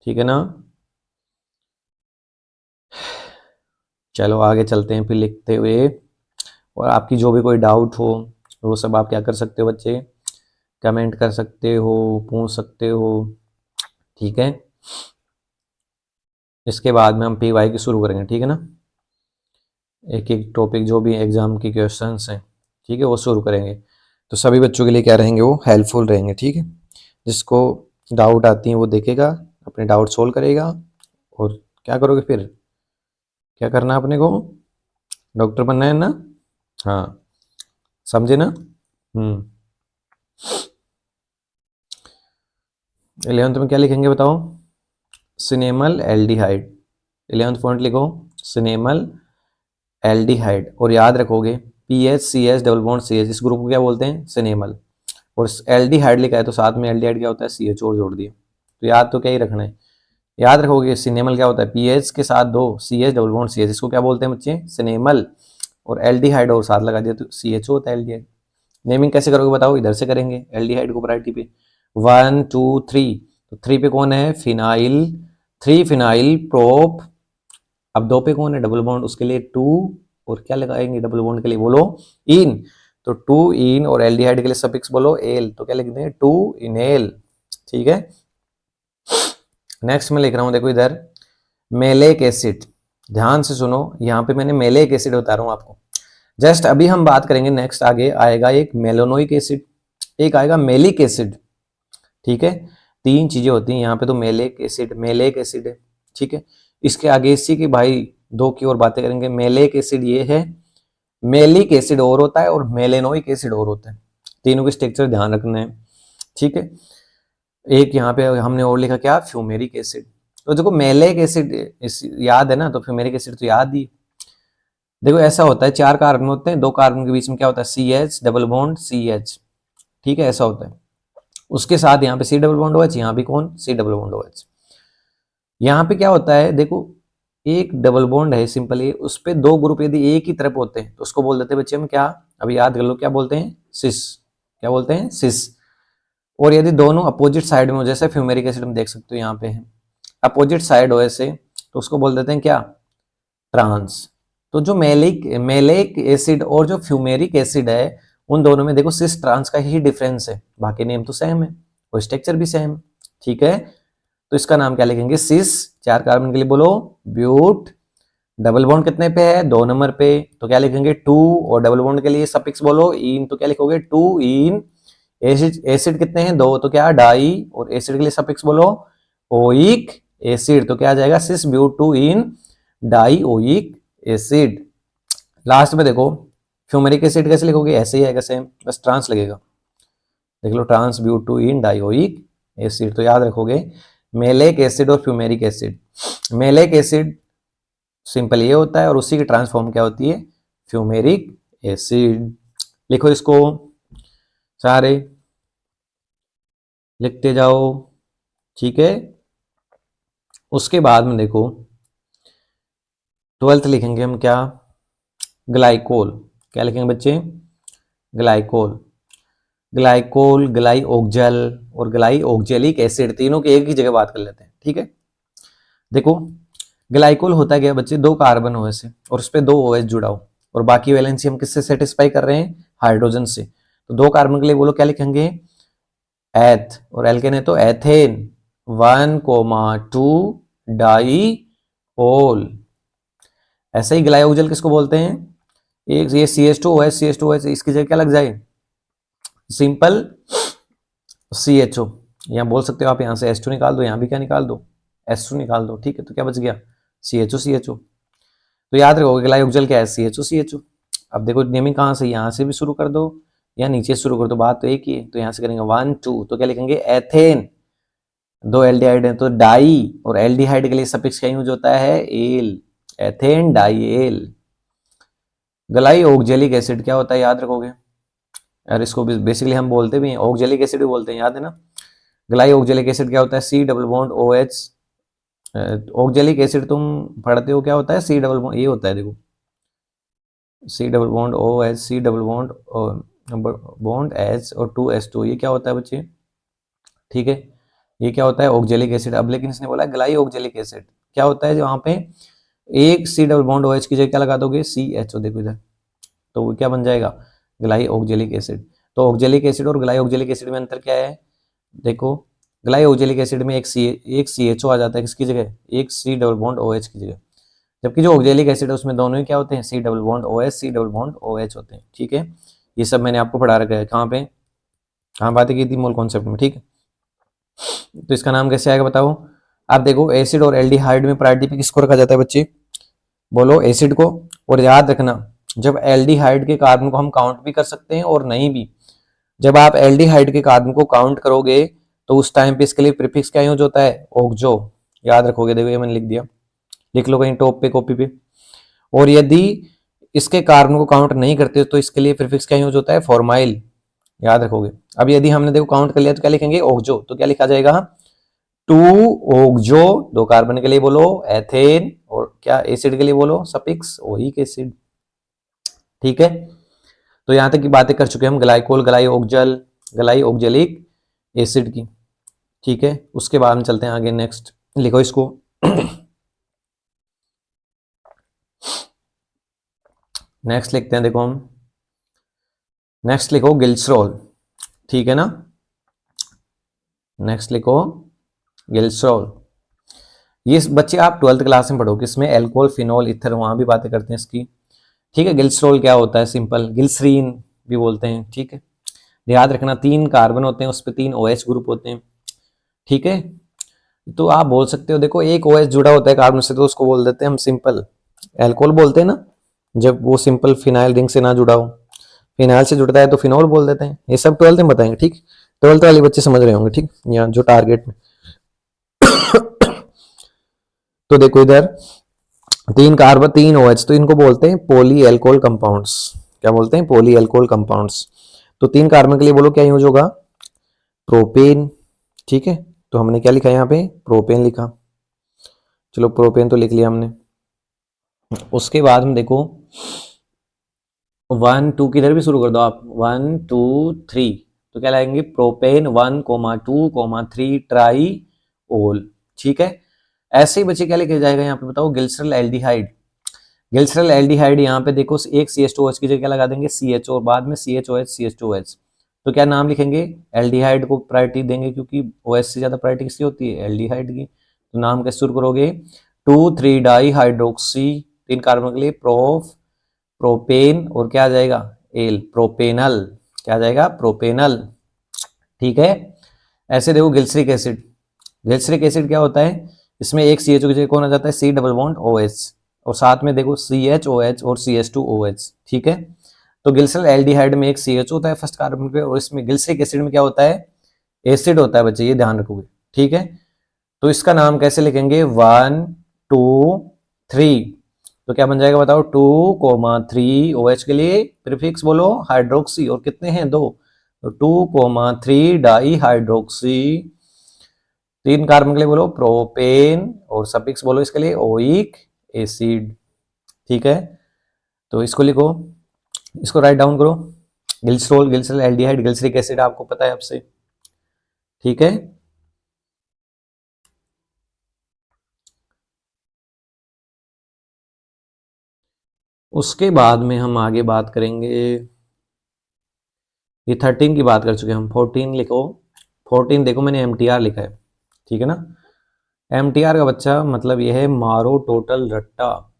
ठीक है ना। चलो आगे चलते हैं फिर लिखते हुए, और आपकी जो भी कोई डाउट हो वो सब आप क्या कर सकते हो बच्चे, कमेंट कर सकते हो, पूछ सकते हो, ठीक है। इसके बाद में हम PY की शुरू करेंगे, ठीक है ना, एक एक टॉपिक जो भी एग्जाम की क्वेश्चंस हैं, ठीक है, वो शुरू करेंगे, तो सभी बच्चों के लिए क्या रहेंगे, वो हेल्पफुल रहेंगे, ठीक है। जिसको डाउट आती है वो देखेगा, अपने डाउट सोल्व करेगा, और क्या करोगे फिर, क्या करना है अपने को, डॉक्टर बनना है ना, हाँ, समझे ना। 11th में क्या लिखेंगे बताओ, सिनेमल एल्डिहाइड, 11th पॉइंट लिखो, सिनेमल एल्डिहाइड, और याद रखोगे PH CH double bond CH, इस ग्रुप को क्या बोलते हैं, सिनेमल। और एल्डिहाइड लिखा है तो साथ में एल्डिहाइड क्या होता है, CH और जोड़ दिया, तो याद तो क्या ही रखना है, याद रखोगे सिनेमल क्या होता है, PH के साथ 2 CH डबल बॉन्ड CH, इसको क्या बोलते हैं बच्चे, सिनेमल। और एल्डिहाइड और साथ लगा दिया तो CHO होता है एल्डिहाइड। नेमिंग कैसे करोगे बताओ, इधर से करेंगे, एल्डिहाइड को प्रायोरिटी पे 1 2 3, तो 3 पे कौन है, फिनाइल, 3 फिनाइल प्रोप। अब 2 पे कौन है, डबल बॉन्ड, उसके लिए 2, और क्या लगाएंगे डबल बॉन्ड के लिए, बोलो इन, तो 2 इन, और एल्डिहाइड के लिए सफिक्स बोलो एल, तो क्या लिख दें, 2 इनेल। ठीक है, नेक्स्ट मैं लिख रहा हूं देखो इधर, मेलेक एसिड, ध्यान से सुनो, यहाँ पे मैंने मेलेक एसिड बता रहा हूँ आपको। जस्ट अभी हम बात करेंगे, नेक्स्ट आगे आएगा एक मेलोनोइक एसिड, एक आएगा मेलिक एसिड। ठीक है, तीन चीजें होती हैं यहाँ पे, तो मेलेक एसिड है। ठीक है, इसके आगे इसी की भाई दो की और बातें करेंगे। मेलेक एसिड ये है, मेलिक एसिड और होता है, और मेलेनोइक एसिड और होता है। तीनों के स्ट्रक्चर ध्यान रखना है। ठीक है, एक यहाँ पे हमने और लिखा क्या, फ्यूमेरिक एसिड। तो देखो मेलेक एसिड याद है ना, तो फ्यूमेरिक एसिड तो याद ही। देखो ऐसा होता है, चार कार्बन होते हैं, दो कार्बन के बीच में क्या होता है, CH डबल बॉन्ड CH। ठीक है, ऐसा होता है। उसके साथ यहाँ पे C डबल बॉन्ड OH, यहाँ भी कौन, C डबल बॉन्ड OH। यहाँ पे क्या होता है, देखो एक डबल बॉन्ड है सिंपल, ये उस पे दो ग्रुप यदि एक ही तरफ होते हैं तो उसको बोल देते हैं बच्चे हम क्या, अभी याद कर लो, क्या बोलते हैं, सिस। क्या बोलते हैं, सिस। और यदि दोनों अपोजिट साइड में हो, जैसे फ्यूमेरिक एसिड हम देख सकते हो यहाँ पे है, अपोजिट साइड हो ऐसे, तो उसको बोल देते हैं क्या, ट्रांस। तो जो मेलेक एसिड और जो फ्यूमेरिक एसिड है, उन दोनों में देखो सिस ट्रांस का ही डिफरेंस है, बाकी नेम तो सेम है और स्ट्रक्चर भी सेम। ठीक है, तो इसका नाम क्या लिखेंगे, सिस। चार कार्बन के लिए बोलो ब्यूट। डबल बॉन्ड कितने पे है, 2 नंबर पे, तो क्या लिखेंगे 2। और डबल बॉन्ड के लिए सफिक्स बोलो इन, तो क्या लिखोगे 2 इन। एसिड कितने हैं, 2, तो क्या डाई। और एसिड के लिए सफिक्स बोलो ओइक एसिड, तो क्या आ जाएगा cis but 2 ene di oic acid. Last में देखो फ्यूमेरिक एसिड कैसे लिखोगे, ऐसे ही आएगा सेम, बस ट्रांस लगेगा। देख लो, trans but 2 ene dioic acid. तो याद रखोगे मेलेक एसिड और fumaric acid. Maleic acid simple ये होता है, और उसी की ट्रांसफॉर्म क्या होती है, फ्यूमेरिक एसिड। लिखो इसको सारे, लिखते जाओ। ठीक है, उसके बाद में देखो 12th लिखेंगे हम क्या, ग्लाइकोल। क्या लिखेंगे बच्चे, ग्लाइकोल। ग्लाइकोल, ग्लाई ओक्जल और ग्लाई ओक्जेलिक एसिड, तीनों की एक ही जगह बात कर लेते हैं। ठीक है, देखो ग्लाइकोल होता है क्या बच्चे, दो कार्बन हो ऐसे और उस पर दो OH जुड़ा हो, और बाकी वैलेंसी हम किससे सेटिस्फाई कर रहे हैं, हाइड्रोजन से। तो दो कार्बन के लिए बोलो क्या लिखेंगे, एथ। और एल्केन है तो एथेन। 1,2 डाई ओल। ऐसे ही ग्लाइकोजल किसको बोलते हैं, एक ये CH2OH इसकी जगह क्या लग जाए, सिंपल CHO। यहाँ बोल सकते हो आप, यहाँ से H2 निकाल दो, यहाँ भी क्या निकाल दो, S2 निकाल दो। ठीक है, तो क्या बच गया, CHO। तो याद रखोगे ग्लाइकोजल क्या है, CHO। अब देखो नेमिंग कहाँ से, यहाँ से भी शुरू कर दो या नीचे शुरू कर दो, बात तो एक ही है। तो यहाँ से करेंगे 1 2, तो क्या लिखेंगे एथेन। दो एल्डिहाइड है तो डाई, और एल्डिहाइड के लिए सफिक्स क्या यूज होता है, al. Ethanedial. Glyoxalic acid क्या होता है, याद रखोगे यार, इसको बेसिकली हम बोलते भी हैं, ऑक्जेलिक एसिड भी बोलते हैं, याद है ना। ग्लाई ऑक्जेलिक एसिड क्या होता है, C double bond OH। Oxalic acid तुम पढ़ते हो क्या होता है, C डबल बॉन्ड, ये होता है देखो C double bond OH, C double bond H और 2H2, ये क्या होता है बच्चे। ठीक है, ये क्या होता है, ऑक्जेलिक एसिड। अब लेकिन इसने बोला ग्लाई ऑक्जेलिक एसिड क्या होता है, जो वहां पे एक C डबल बॉन्ड OH की जगह क्या लगा दोगे, CHO। देखो इधर, तो वो क्या बन जाएगा, ग्लाई ऑक्जेलिक एसिड। तो ऑक्जेलिक एसिड और ग्लाई ऑक्जेलिक एसिड में अंतर क्या है, देखो ग्लाई ऑक्जेलिक एसिड में एक CHO आ जाता है किसकी जगह, एक C डबल बॉन्ड OH की जगह। जबकि जो ऑक्जेलिक एसिड है उसमें दोनों ही क्या होते हैं, C double bond OH C double bond OH होते हैं। ठीक है, ये सब मैंने आपको पढ़ा रखा है, कहाँ पे, कहाँ बातें की थी, मोल कॉन्सेप्ट में। ठीक है, तो इसका नाम कैसे आएगा बताओ। आप देखो एसिड और एल्डिहाइड में प्रायोरिटी पे किसको रखा जाता है बच्चे, बोलो एसिड को। और याद रखना, जब एल्डिहाइड के कार्बन को हम काउंट भी कर सकते हैं और नहीं भी। जब आप एल्डिहाइड के कार्बन को काउंट करोगे तो उस टाइम पे इसके लिए प्रीफिक्स क्या यूज होता है, ऑक्जो। याद रखोगे, देखो ये मैंने लिख दिया, लिख लो कहीं टॉप पे कॉपी पे। और यदि इसके कार्बन को काउंट नहीं करते तो इसके लिए प्रीफिक्स क्या यूज होता है, फॉर्माइल। याद रखोगे। अब यदि हमने देखो काउंट कर लिया तो क्या लिखेंगे, ऑक्जो। तो क्या लिखा जाएगा, 2 ऑक्जो, दो कार्बन के लिए बोलो एथेन, और क्या एसिड के लिए बोलो सफिक्स ओइक एसिड। ठीक है, तो यहां तक की बातें कर चुके हैं हम ग्लाइकोल, ग्लाई ऑक्जल, ग्लाई ऑक्जेलिक एसिड की। ठीक है, उसके बाद में चलते हैं आगे, नेक्स्ट लिखो इसको नेक्स्ट लिखते हैं, देखो हम नेक्स्ट लिखो गिल्सरॉल। ठीक है ना, नेक्स्ट लिखो गिल्सरॉल। ये बच्चे आप 12th क्लास में पढ़ोगे, इसमें एल्कोहल, फिनॉल, इथर, वहां भी बातें करते हैं इसकी। ठीक है, ग्लिसरॉल क्या होता है, सिंपल ग्लिसरीन भी बोलते हैं। ठीक है, याद रखना 3 कार्बन होते हैं, उस पर 3 OH ग्रुप होते हैं। ठीक है, तो आप बोल सकते हो, देखो एक OH जुड़ा होता है कार्बन से तो उसको बोल देते हैं हम सिंपल एल्कोहल बोलते हैं ना, जब वो सिंपल फिनाइल रिंग से ना जुड़ा हो। फिनाइल से जुड़ता है तो फिनॉल बोल देते हैं। ये सब 12th में बताएंगे। ठीक, 12th वाले बच्चे समझ रहे होंगे। ठीक, यहाँ जो टारगेट में तो देखो इधर 3 कार्बन 3 OH, तो इनको बोलते हैं पॉली एल्कोहल कंपाउंड्स। क्या बोलते हैं? Poly alcohol compounds. तो 3 कार्बन के लिए बोलो क्या यूज होगा? प्रोपेन। ठीक है, तो हमने क्या लिखा यहाँ पे? प्रोपेन लिखा। चलो प्रोपेन तो लिख लिया हमने। उसके बाद में देखो 1 2 किधर भी शुरू कर दो आप, 1 2 3, तो क्या लाएंगे? प्रोपेन 1,2,3 ट्राई ओल। ठीक है, ऐसे ही बच्चे क्या लिखे जाएगा यहाँ पे बताओ? Glycerol aldehyde. ग्लिसरल एल्डिहाइड यहाँ पे देखो एक CH2OH की जगह क्या लगा देंगे? CH, और बाद में CHOH CH2OH। तो क्या नाम लिखेंगे? एल्डिहाइड को प्रायोरिटी देंगे, क्योंकि OH से ज्यादा प्रायोरिटी किसकी होती है? एल्डिहाइड की। तो नाम कैसे शुरू करोगे? 2,3 डाई हाइड्रोक्सी, 3 कार्बन के लिए प्रोपेन, और क्या आ जाएगा? L, propanal. क्या आ जाएगा? प्रोपेनल। ठीक है, ऐसे देखो ग्लिसरिक एसिड। ग्लिसरिक एसिड क्या होता है? इसमें एक CHO की जगह कौन आ जाता है? C डबल बॉन्ड OH, और साथ में देखो CHOH और CH2OH। ठीक है, तो ग्लिसरल एल्डिहाइड में एक CH होता है फर्स्ट कार्बन पे, और इसमें ग्लिसरिक एसिड में क्या होता है? एसिड होता है बच्चे, ये ध्यान रखोगे। ठीक है, तो इसका नाम कैसे लिखेंगे? 1 2 3, तो क्या बन जाएगा बताओ? 2,3 OH के लिए प्रीफिक्स बोलो हाइड्रोक्सी, और कितने हैं? 2, तो 2,3 डाई हाइड्रोक्सी। 3 कार्बन के लिए बोलो प्रोपेन, और सफिक्स बोलो इसके लिए ओइक एसिड। ठीक है, तो इसको लिखो, इसको राइट डाउन करो। Glycerol, glycerol aldehyde, glyceric acid आपको पता है आपसे। ठीक है, उसके बाद में हम आगे बात करेंगे। ये 13 की बात कर चुके हैं हम, 14 लिखो। 14 देखो मैंने MTR लिखा है। ठीक है ना, MTR का बच्चा मतलब यह है मारो टोटल रट्टा।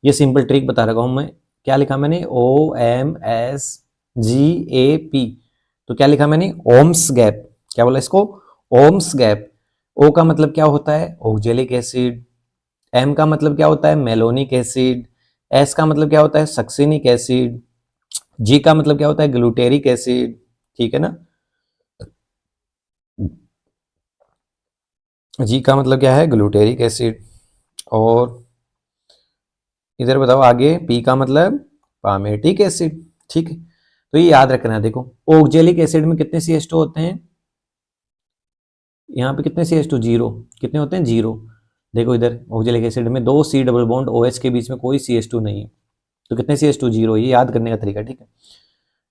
ये सिंपल ट्रिक बता रखा हूं मैं। क्या लिखा मैंने? OMSGAP, तो क्या लिखा मैंने? ओम्स गैप। क्या बोला इसको? Ohms gap. O का मतलब क्या होता है? Oxalic acid. M का मतलब क्या होता है? Malonic acid. S का मतलब क्या होता है? Succinic acid. G का मतलब क्या होता है? Glutaric acid. ठीक है ना, G का मतलब क्या है? Glutaric acid. और इधर बताओ आगे, P का मतलब पामेटिक एसिड। ठीक है, तो ये याद रखना है। देखो ऑक्जेलिक एसिड में कितने CH2 होते हैं? यहाँ पे कितने CH2? 0। कितने होते हैं? 0। देखो इधर ऑक्जेलिक एसिड में 2 C डबल बॉन्ड OH के बीच में कोई CH2 नहीं है, तो कितने CH2? 0। ये याद करने का तरीका। ठीक है,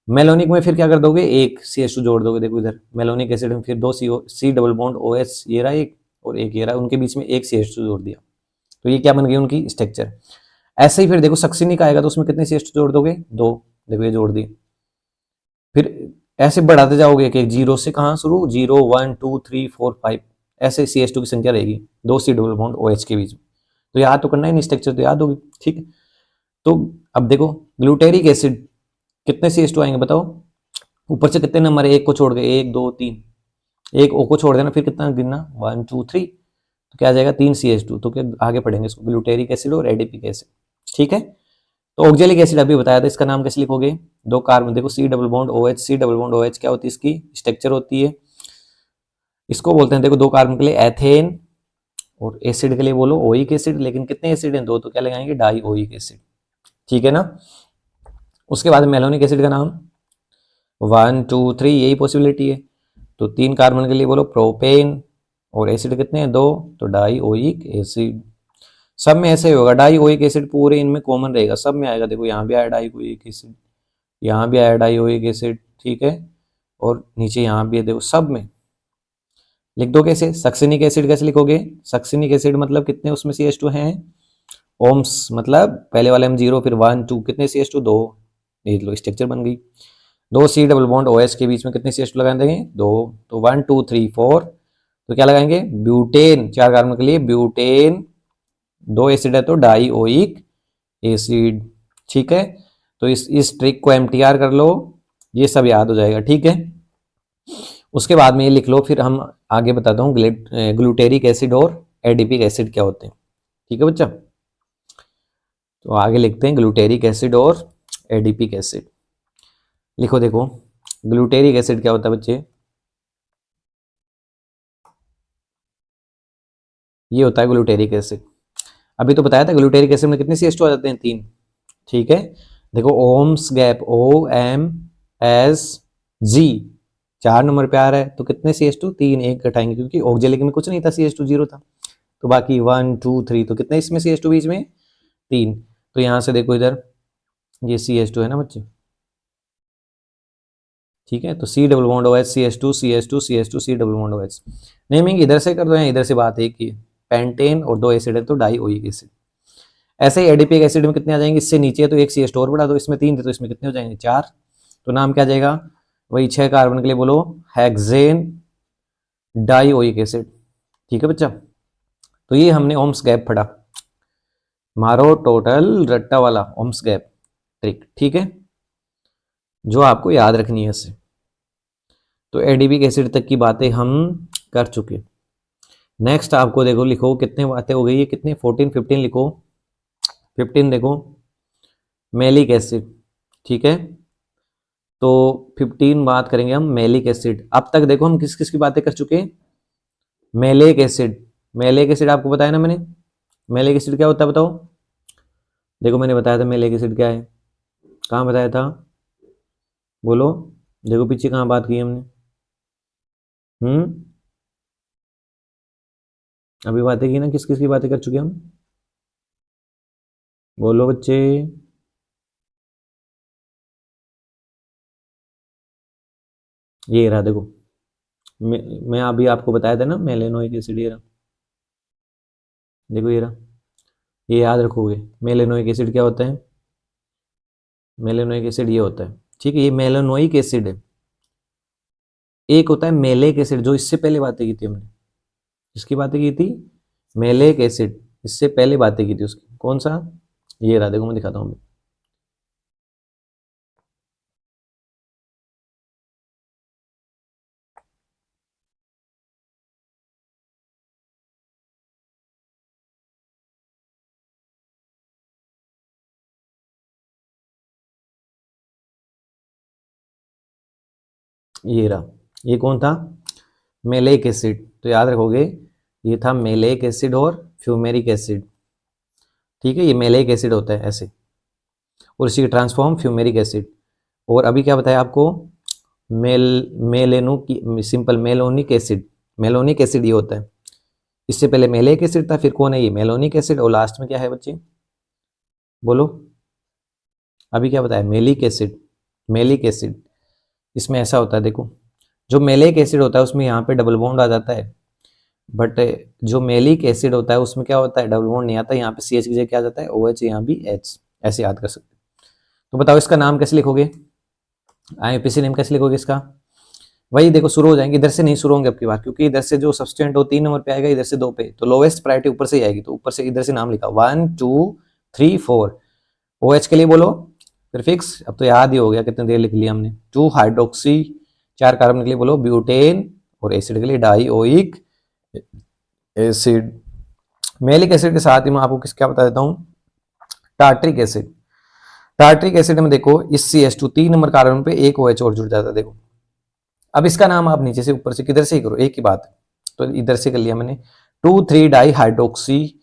मेलोनिक में फिर क्या कर दोगे? एक CH2 जोड़ दोगे। देखो इधर मेलोनिक एसिड में फिर 2 C डबल बॉन्ड OH, ये रहा एक, और एक ये रहा, उनके बीच में एक CH2 जोड़ दिया, तो ये क्या बन गई उनकी स्ट्रक्चर। ऐसे ही फिर देखो सक्सिनिक आएगा तो उसमें कितने CH2 जोड़ दोगे? 2। देखो ये जोड़ दिए। फिर ऐसे बढ़ाते जाओगे एक एक, 0 से कहाँ शुरू? 0 1 2 3 4 5, ऐसे CH2 की संख्या रहेगी 2 C डबल बॉन्ड OH के बीच में। तो याद तो करना ही नहीं, स्ट्रक्चर तो याद होगी। ठीक है, तो अब देखो ग्लूटेरिक एसिड कितने CH2 आएंगे बताओ? ऊपर से कितने नंबर है? एक को छोड़ के 1 2 3, एक O को छोड़ देना, फिर कितना गिनना? 1 2 3, तो क्या आ जाएगा? 3 CH2। तो क्या आगे पढ़ेंगे इसको, ग्लूटेरिक एसिड और एडिपिक एसिड। ठीक है, तो ऑक्जेलिक एसिड अभी बताया था, इसका नाम कैसे लिखोगे? 2 कार्बन देखो C double bond OH, C double bond OH क्या होती है? इसकी स्ट्रक्चर होती है। इसको बोलते हैं देखो 2 कार्बन के लिए एथेन, और एसिड के लिए बोलो ओइक एसिड, लेकिन कितने एसिड हैं? 2, तो क्या लगाएंगे? Die oic acid. ठीक है ना, उसके बाद मेलोनिक एसिड का नाम 1 2 3, यही पॉसिबिलिटी है। तो 3 कार्बन के लिए बोलो प्रोपेन, और एसिड कितने हैं? 2, तो डाई ओइक एसिड। सब में ऐसे ही होगा, डाई ओइक एसिड पूरे इनमें कॉमन रहेगा, सब में आएगा। देखो यहाँ भी आया डाई ओइक एसिड, यहाँ भी आया डाई ओइक एसिड। ठीक है, और नीचे यहाँ भी है, देखो सब में। लिख दो कैसे? सक्सिनिक एसिड कैसे लिखोगे? सक्सिनिक एसिड मतलब कितने उसमें CH2 हैं? ओम्स, मतलब पहले वाले में 0, फिर 1 2, कितने CH2? 2। देख लो स्ट्रक्चर बन गई। 2 C डबल बॉन्ड OH के बीच में कितने CH2 लगा देंगे? 2, तो 1 2 3 4, तो क्या लगाएंगे, ब्यूटेन, 4 कार्बन के लिए ब्यूटेन, 2 एसिड है तो डाइओइक एसिड। ठीक है, तो इस ट्रिक को एमटीआर कर लो, ये सब याद हो जाएगा। ठीक है, उसके बाद में ये लिख लो, फिर हम आगे बताता हूँ ग्लूटेरिक एसिड और एडिपिक एसिड क्या होते हैं। ठीक है बच्चा, तो आगे लिखते हैं ग्लूटेरिक एसिड और एडिपिक एसिड। लिखो, देखो ग्लूटेरिक एसिड क्या होता है बच्चे, ये होता है ग्लूटेरिक एसिड। अभी तो बताया था ग्लूटेरिक एसिड में कितने CH2 आ जाते हैं, 3। ठीक है, देखो ओम्स गैप OMSG 4 नंबर पे आ रहा है, तो कितने CH2, 3, एक घटाएंगे क्योंकि ऑक्जेलिक में कुछ नहीं था, CH2 0 था, तो बाकी 1 2 3, तो कितने इसमें CH2 बीच में, 3। तो यहां से देखो इधर ये CH2 है ना बच्चे। ठीक है, तो C double bond OH CH2 CH2 CH2 C double bond OH। Naming इधर से कर दो, या इधर से बात एक ही, पेंटेन और 2 एसिड है तो डाइओइक एसिड। ऐसे ही एडिपिक एसिड में कितने आ जाएंगे, इससे नीचे है तो एक CH2 और बढ़ा दो, इसमें 3 थे तो इसमें कितने हो जाएंगे, 4। तो नाम क्या जाएगा, वही 6 कार्बन के लिए बोलो हेक्सेन डाइओइक एसिड। ठीक है बच्चा, तो ये हमने ओम्स गैप पढ़ा, मारो टोटल रट्टा वाला ओम्स गैप ट्रिक। ठीक है, जो आपको याद रखनी है इससे। तो एडिपिक एसिड तक की बातें हम कर चुके। नेक्स्ट आपको देखो, लिखो कितने बातें हो गई है, कितने 14 15 लिखो। 15 देखो मेलिक एसिड। ठीक है, तो 15 बात करेंगे हम मेलिक एसिड। अब तक देखो हम किस किस की बातें कर चुके हैं, मेलिक एसिड। मेलिक एसिड आपको बताया ना मैंने, मेलिक एसिड क्या होता है बताओ। देखो मैंने बताया था मेलिक एसिड क्या है, कहाँ बताया था, बोलो। देखो पीछे कहाँ बात की हमने, अभी बातें की ना, किस किस की बातें कर चुके हम, बोलो बच्चे। ये रहा देखो, मैं अभी आपको बताया था ना मेलेनोइक एसिड, ये रहा, देखो ये रहा, ये याद रखोगे। मेलेनोइक एसिड क्या होता है, मेलेनोइक एसिड ये होता है। ठीक है, ये मेलेनोइक एसिड है। एक होता है मेलेक एसिड, जो इससे पहले बातें की थी हमने, इसकी बातें की थी, मेलेक एसिड, इससे पहले बातें की थी उसकी, कौन सा, ये रहा देखो, मैं दिखाता हूँ। ये रहा, ये कौन था, मेलेक एसिड। तो याद रखोगे, ये था मेलेक एसिड और फ्यूमेरिक एसिड। ठीक है, ये मेलेक एसिड होता है ऐसे, और इसी की ट्रांसफॉर्म फ्यूमेरिक एसिड। और अभी क्या बताया आपको, मेलेनो की simple malonic acid, malonic acid ये होता है। इससे पहले मेलेक एसिड था, फिर कौन है ये, मेलोनिक एसिड, और लास्ट में क्या है बच्चे, बोलो। अभी क्या बताया, मेलिक एसिड, मेलिक एसिड। इसमें ऐसा होता है देखो, जो मेलिक एसिड होता है उसमें यहाँ पे डबल बॉन्ड आ जाता है, बट जो मेलिक एसिड होता है उसमें क्या होता है, डबल बॉन्ड नहीं आता, यहाँ पे CH की जगह क्या आ जाता है, OH, यहाँ भी H। ऐसे याद कर सकते हो। तो बताओ इसका नाम कैसे लिखोगे, IUPAC नेम कैसे लिखोगे इसका, वही देखो शुरू हो जाएंगे, इधर से नहीं शुरू होंगे अब की बार, क्योंकि इधर से जो सब्सटेंट हो 3 नंबर पे आएगा, इधर से 2 पे, तो लोवेस्ट प्रायोरिटी ऊपर से ही आएगी, तो ऊपर से इधर से नाम लिखा 1 2 3 4। OH के लिए बोलो प्रीफिक्स, अब तो याद ही हो गया, कितने देर लिख लिया हमने, 2 हाइड्रोक्सी, 4 कार्बन के लिए बोलो ब्यूटेन, और एसिड के लिए डाइओइक एसिड। मेलिक एसिड के साथ ही मैं आपको किस क्या बता देता हूँ, टार्ट्रिक एसिड। टार्ट्रिक एसिड में देखो इस CH2 3 नंबर कार्बन पे एक OH और जुड़ जाता है, देखो। अब इसका नाम आप नीचे से ऊपर से किधर से ही करो, एक ही बात है, तो इधर से कर लिया मैंने, 2 3 डाई हाइड्रोक्सी,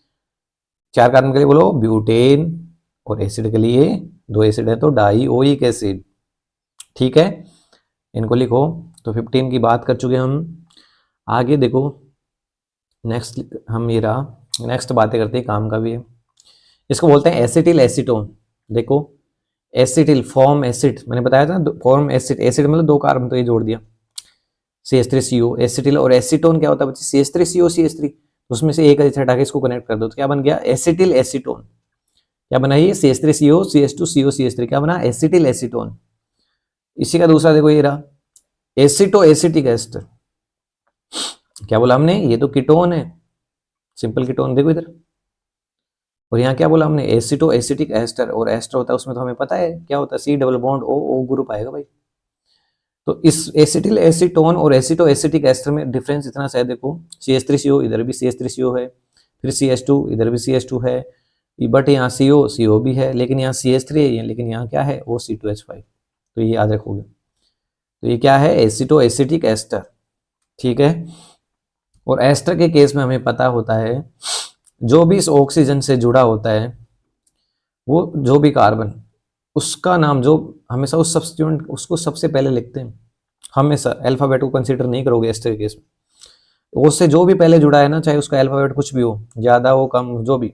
4 कार्बन के लिए बोलो ब्यूटेन, और एसिड के लिए 2 एसिड है तो डाइओइक एसिड। ठीक है, इनको लिखो। तो 15 की बात कर चुके हम। आगे देखो, नेक्स्ट हम ये रहा, नेक्स्ट बातें करते हैं काम का भी है, इसको बोलते हैं एसिटिल एसीटोन। देखो एसिटिल फॉर्म एसिड, मैंने बताया था ना, फॉर्म एसिड, एसिड मतलब 2 कार्बन, तो ये जोड़ दिया CH3CO एसिटिल, और एसीटोन क्या होता है बच्चे, CH3CO CH3, उसमें से एक हटा के इसको कनेक्ट कर दो, तो क्या बन गया, एसिटिल एसीटोन। क्या बना ये, CH3CO CH2CO CH3, क्या बना, एसिटिल एसीटोन। इसी का दूसरा देखो ये रहा, एसिटो एसिटिक एस्टर। क्या बोला हमने, ये तो कीटोन है, सिंपल कीटोन, देखो इधर। और यहाँ क्या बोला हमने, एसिटो एसिटिक एस्टर, और एस्टर होता है उसमें तो हमें पता है क्या होता है, C double bond O, O group आएगा भाई। तो इस एसिटिल एसीटोन और एसिटो एसिटिक एस्टर में डिफरेंस इतना सा है, देखो CH3CO, इधर भी CH3CO है, फिर CH2, इधर भी CH2 है, बट यहाँ CO भी है, लेकिन यहाँ CH3 है, लेकिन यहाँ क्या है, O2H5। तो ये याद रखोगे। तो ये क्या है, एसिटो एसिटिक एस्टर, ठीक है। और एस्टर के केस में हमें पता होता है, जो भी इस ऑक्सीजन से जुड़ा होता है, वो जो भी कार्बन, उसका नाम जो, हमेशा उस सब्स्टिट्यूएंट उसको सबसे पहले लिखते हैं, हमेशा अल्फाबेट को कंसीडर नहीं करोगे एस्टर के केस में। ओ से जो भी पहले जुड़ा है ना, चाहे उसका अल्फाबेट कुछ भी हो, ज्यादा हो कम, जो भी,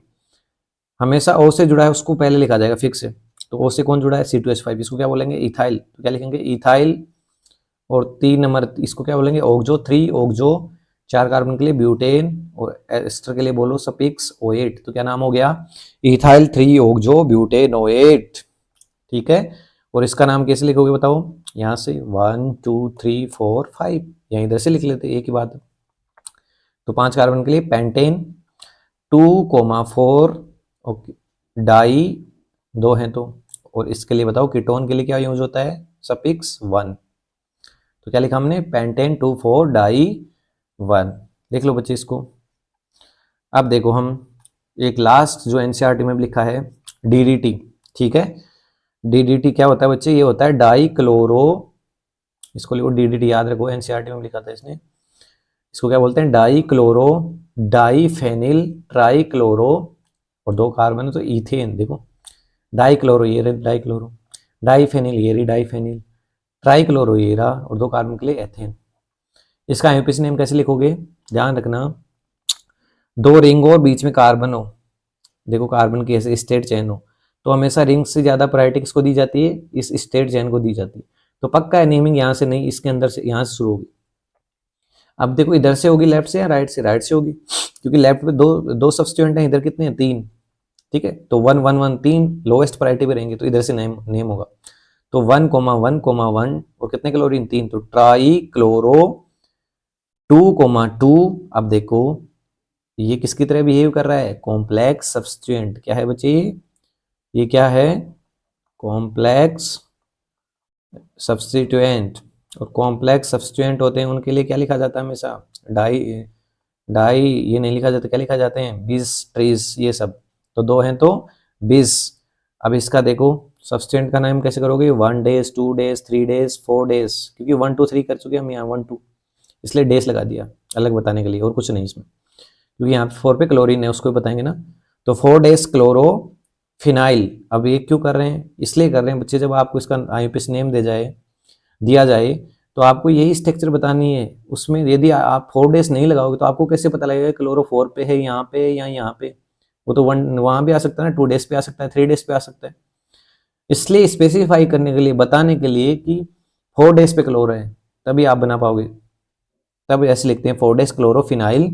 हमेशा ओ से जुड़ा है उसको पहले लिखा जाएगा फिक्स है। तो ओ से कौन जुड़ा है, C2H5, इसको क्या बोलेंगे, इथाइल। तो क्या लिखेंगे, इथाइल। और 3 नंबर इसको क्या बोलेंगे, ऑक्जो 3, ऑक्जो 4 कार्बन के लिए ब्यूटेन, और एस्टर के लिए बोलो सफिक्स O8। तो क्या नाम हो गया, इथाइल 3 ऑक्जो ब्यूटेन O8, ठीक है। और इसका नाम कैसे लिखोगे बताओ, यहाँ से 1 2 3 4 5, यहाँ इधर से लिख लेते, एक ही बात है। तो 5 कार्बन के लिए पेंटेन 2,4, ओके, डाई 2 हैं तो, और इसके लिए बताओ कीटोन के लिए क्या यूज होता है, सफिक्स 1। तो क्या लिखा हमने, पेंटेन 2,4 डाई 1, लिख लो बच्चे इसको। अब देखो हम एक लास्ट जो एनसीईआरटी में लिखा है, DDT, ठीक है। DDT क्या होता है बच्चे, ये होता है डाई क्लोरो, इसको लिखो DDT, याद रखो, एनसीईआरटी में लिखा था इसने। इसको क्या बोलते हैं, die chloro diphenyl try chloro, और 2 कार्बन है तो इथेन, देखो डाई क्लोरो, ये डाई क्लोरो, डाईफेनिल ये रही डाईफेनिल, ट्राई क्लोरो ये रहा, और 2 कार्बन के लिए एथेन। इसका आईयूपीएसी नेम कैसे लिखोगे, ध्यान रखना, 2 रिंग और बीच में कार्बन हो, देखो कार्बन की ऐसे स्टेट चेन हो, तो हमेशा रिंग से ज्यादा प्रायोरिटी किसको दी जाती है, इस स्टेट चेन को दी जाती है। तो पक्का है नेमिंग यहाँ से नहीं, इसके अंदर से, यहाँ से शुरू होगी। अब देखो इधर से होगी लेफ्ट से या राइट से, राइट से होगी, क्योंकि लेफ्ट पे दो सब्स्टिट्यूएंट हैं, इधर कितने हैं, 3, ठीक है। तो 1 1 1 3 लोएस्ट प्रायोरिटी पे रहेंगे, तो इधर से नेम होगा। तो 1,1,1 और कितने क्लोरीन, 3, तो ट्राई क्लोरो 2,2। अब देखो ये किसकी तरह बिहेव कर रहा है, कॉम्प्लेक्स सब्स्टिट्यूएंट, क्या है बच्चे ये क्या है, कॉम्प्लेक्स सब्स्टिट्यूएंट। और कॉम्प्लेक्स सब्स्टिट्यूएंट होते हैं उनके लिए क्या लिखा जाता है हमेशा, डाई, डाई ये नहीं लिखा जाता, क्या लिखा जाते हैं, बिस ट्रीस, ये सब। तो 2 हैं तो बिस। अब इसका देखो सब्स्टिट्यूएंट का नाम कैसे करोगे, 1 डेज 2 डेज 3 डेज 4 डेज, क्योंकि 1 2 3 कर चुके हम यहाँ 1 2, इसलिए डेज लगा दिया अलग बताने के लिए, और कुछ नहीं इसमें, क्योंकि यहाँ पे 4 पे क्लोरीन है, उसको भी बताएंगे ना। तो 4 डेज क्लोरो फिनाइल। अब ये क्यों कर रहे हैं, इसलिए कर रहे हैं बच्चे, जब आपको इसका आईयूपीएसी नेम दिया जाए तो आपको यही स्ट्रक्चर बतानी है। उसमें यदि आप 4 डेज नहीं लगाओगे तो आपको कैसे पता लगेगा क्लोरो 4 पे है यहाँ पे या यहाँ पे, वो तो 1 वहाँ भी आ सकता है ना, 2 डेज पे आ सकता है, 3 डेज पे आ सकता है। इसलिए स्पेसिफाई करने के लिए, बताने के लिए कि 4 डेज पे क्लोरो है, तभी आप बना पाओगे। तब ऐसे लिखते हैं 4 डेज क्लोरोफिनाइल,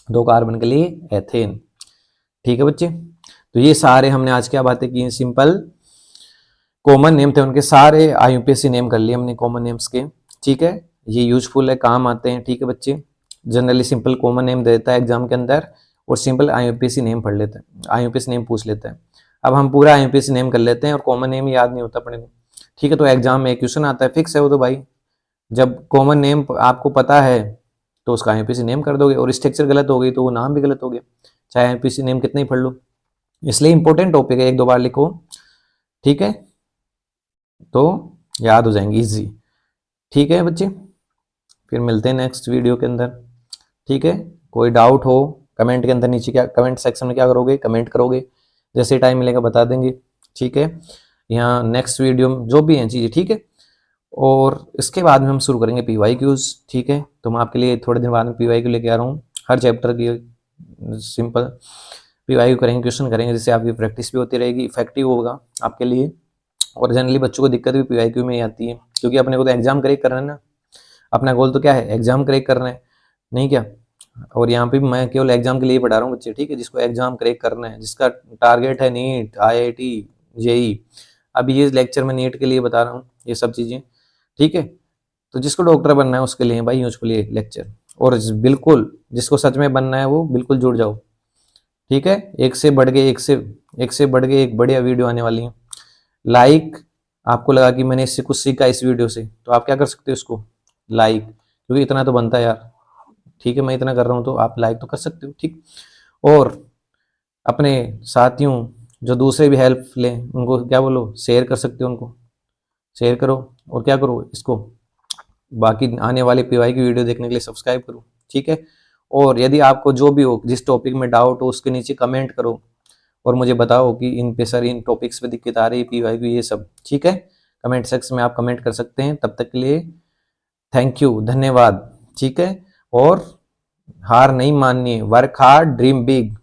2 कार्बन के लिए एथेन, ठीक है बच्चे। तो ये सारे हमने आज क्या बातें की, सिंपल कॉमन नेम थे उनके, सारे आईयूपीएसी नेम कर लिए हमने कॉमन नेम्स के, ठीक है। ये यूजफुल है, काम आते हैं, ठीक है बच्चे। जनरली सिंपल कॉमन नेम देता है एग्जाम के अंदर, और सिंपल आईयूपीएसी नेम पढ़ लेते हैं, आईयूपीएसी नेम पूछ लेते हैं। अब हम पूरा आईयूपीएसी नेम कर लेते हैं, और कॉमन नेम याद नहीं होता अपने को, ठीक है। तो एग्जाम में क्वेश्चन आता है, फिक्स है वो तो भाई, जब कॉमन नेम आपको पता है तो उसका आईयूपीएसी नेम कर दोगे, और स्ट्रक्चर गलत हो गई तो वो नाम भी गलत हो गया, चाहे आईयूपीएसी नेम कितने ही पढ़ लो। इसलिए इंपॉर्टेंट टॉपिक है, 1 2 बार लिखो, ठीक है, तो याद हो जाएंगे इजी, ठीक है बच्चे। फिर मिलते हैं नेक्स्ट वीडियो के अंदर, ठीक है। कोई डाउट हो कमेंट के अंदर नीचे, क्या कमेंट सेक्शन में क्या करोगे, कमेंट करोगे, जैसे टाइम मिलेगा बता देंगे, ठीक है। यहाँ नेक्स्ट वीडियो में जो भी हैं चीज़ें, ठीक है। और इसके बाद में हम शुरू करेंगे PYQs, ठीक है। तो मैं आपके लिए थोड़े दिन बाद में PYQ लेके आ रहा हूँ, हर चैप्टर की सिंपल PYQ करेंगे, क्वेश्चन करेंगे, जिससे आपकी प्रैक्टिस भी होती रहेगी, इफेक्टिव होगा आपके लिए। और जनरली बच्चों को दिक्कत भी PYQ में ही आती है, क्योंकि अपने को तो एग्जाम क्रैक करना है ना, अपना गोल तो क्या है, एग्जाम क्रैक करना है, नहीं क्या। और यहाँ पे भी मैं केवल एग्जाम के लिए पढ़ा रहा हूँ बच्चे, ठीक है, जिसको एग्जाम क्रैक करना है, जिसका टारगेट है नीट IIT JEE। अभी ये लेक्चर में नीट के लिए बता रहा हूँ ये सब चीज़ें, ठीक है। तो जिसको डॉक्टर बनना है उसके लिए भाई यूजफुल ये लेक्चर, और बिल्कुल जिसको सच में बनना है वो बिल्कुल जुड़ जाओ, ठीक है। एक से बढ़ के एक बढ़िया वीडियो आने वाली है। लाइक, आपको लगा कि मैंने इससे कुछ सीखा इस वीडियो से, तो आप क्या कर सकते हो, इसको लाइक, क्योंकि इतना तो बनता है यार, ठीक है, मैं इतना कर रहा हूँ तो आप लाइक तो कर सकते हो, ठीक। और अपने साथियों जो दूसरे भी हेल्प लें उनको क्या बोलो, शेयर कर सकते हो, उनको शेयर करो। और क्या करो, इसको बाकी आने वाले पीवाई की वीडियो देखने के लिए सब्सक्राइब करो, ठीक है। और यदि आपको जो भी हो, जिस टॉपिक में डाउट हो, उसके नीचे कमेंट करो और मुझे बताओ कि इन पे सर इन टॉपिक्स पे दिक्कत आ रही है, पीवाई की, ये सब, ठीक है। कमेंट सेक्शन में आप कमेंट कर सकते हैं। तब तक के लिए थैंक यू, धन्यवाद, ठीक है। और हार नहीं माननी है, वर्क हार्ड ड्रीम बिग।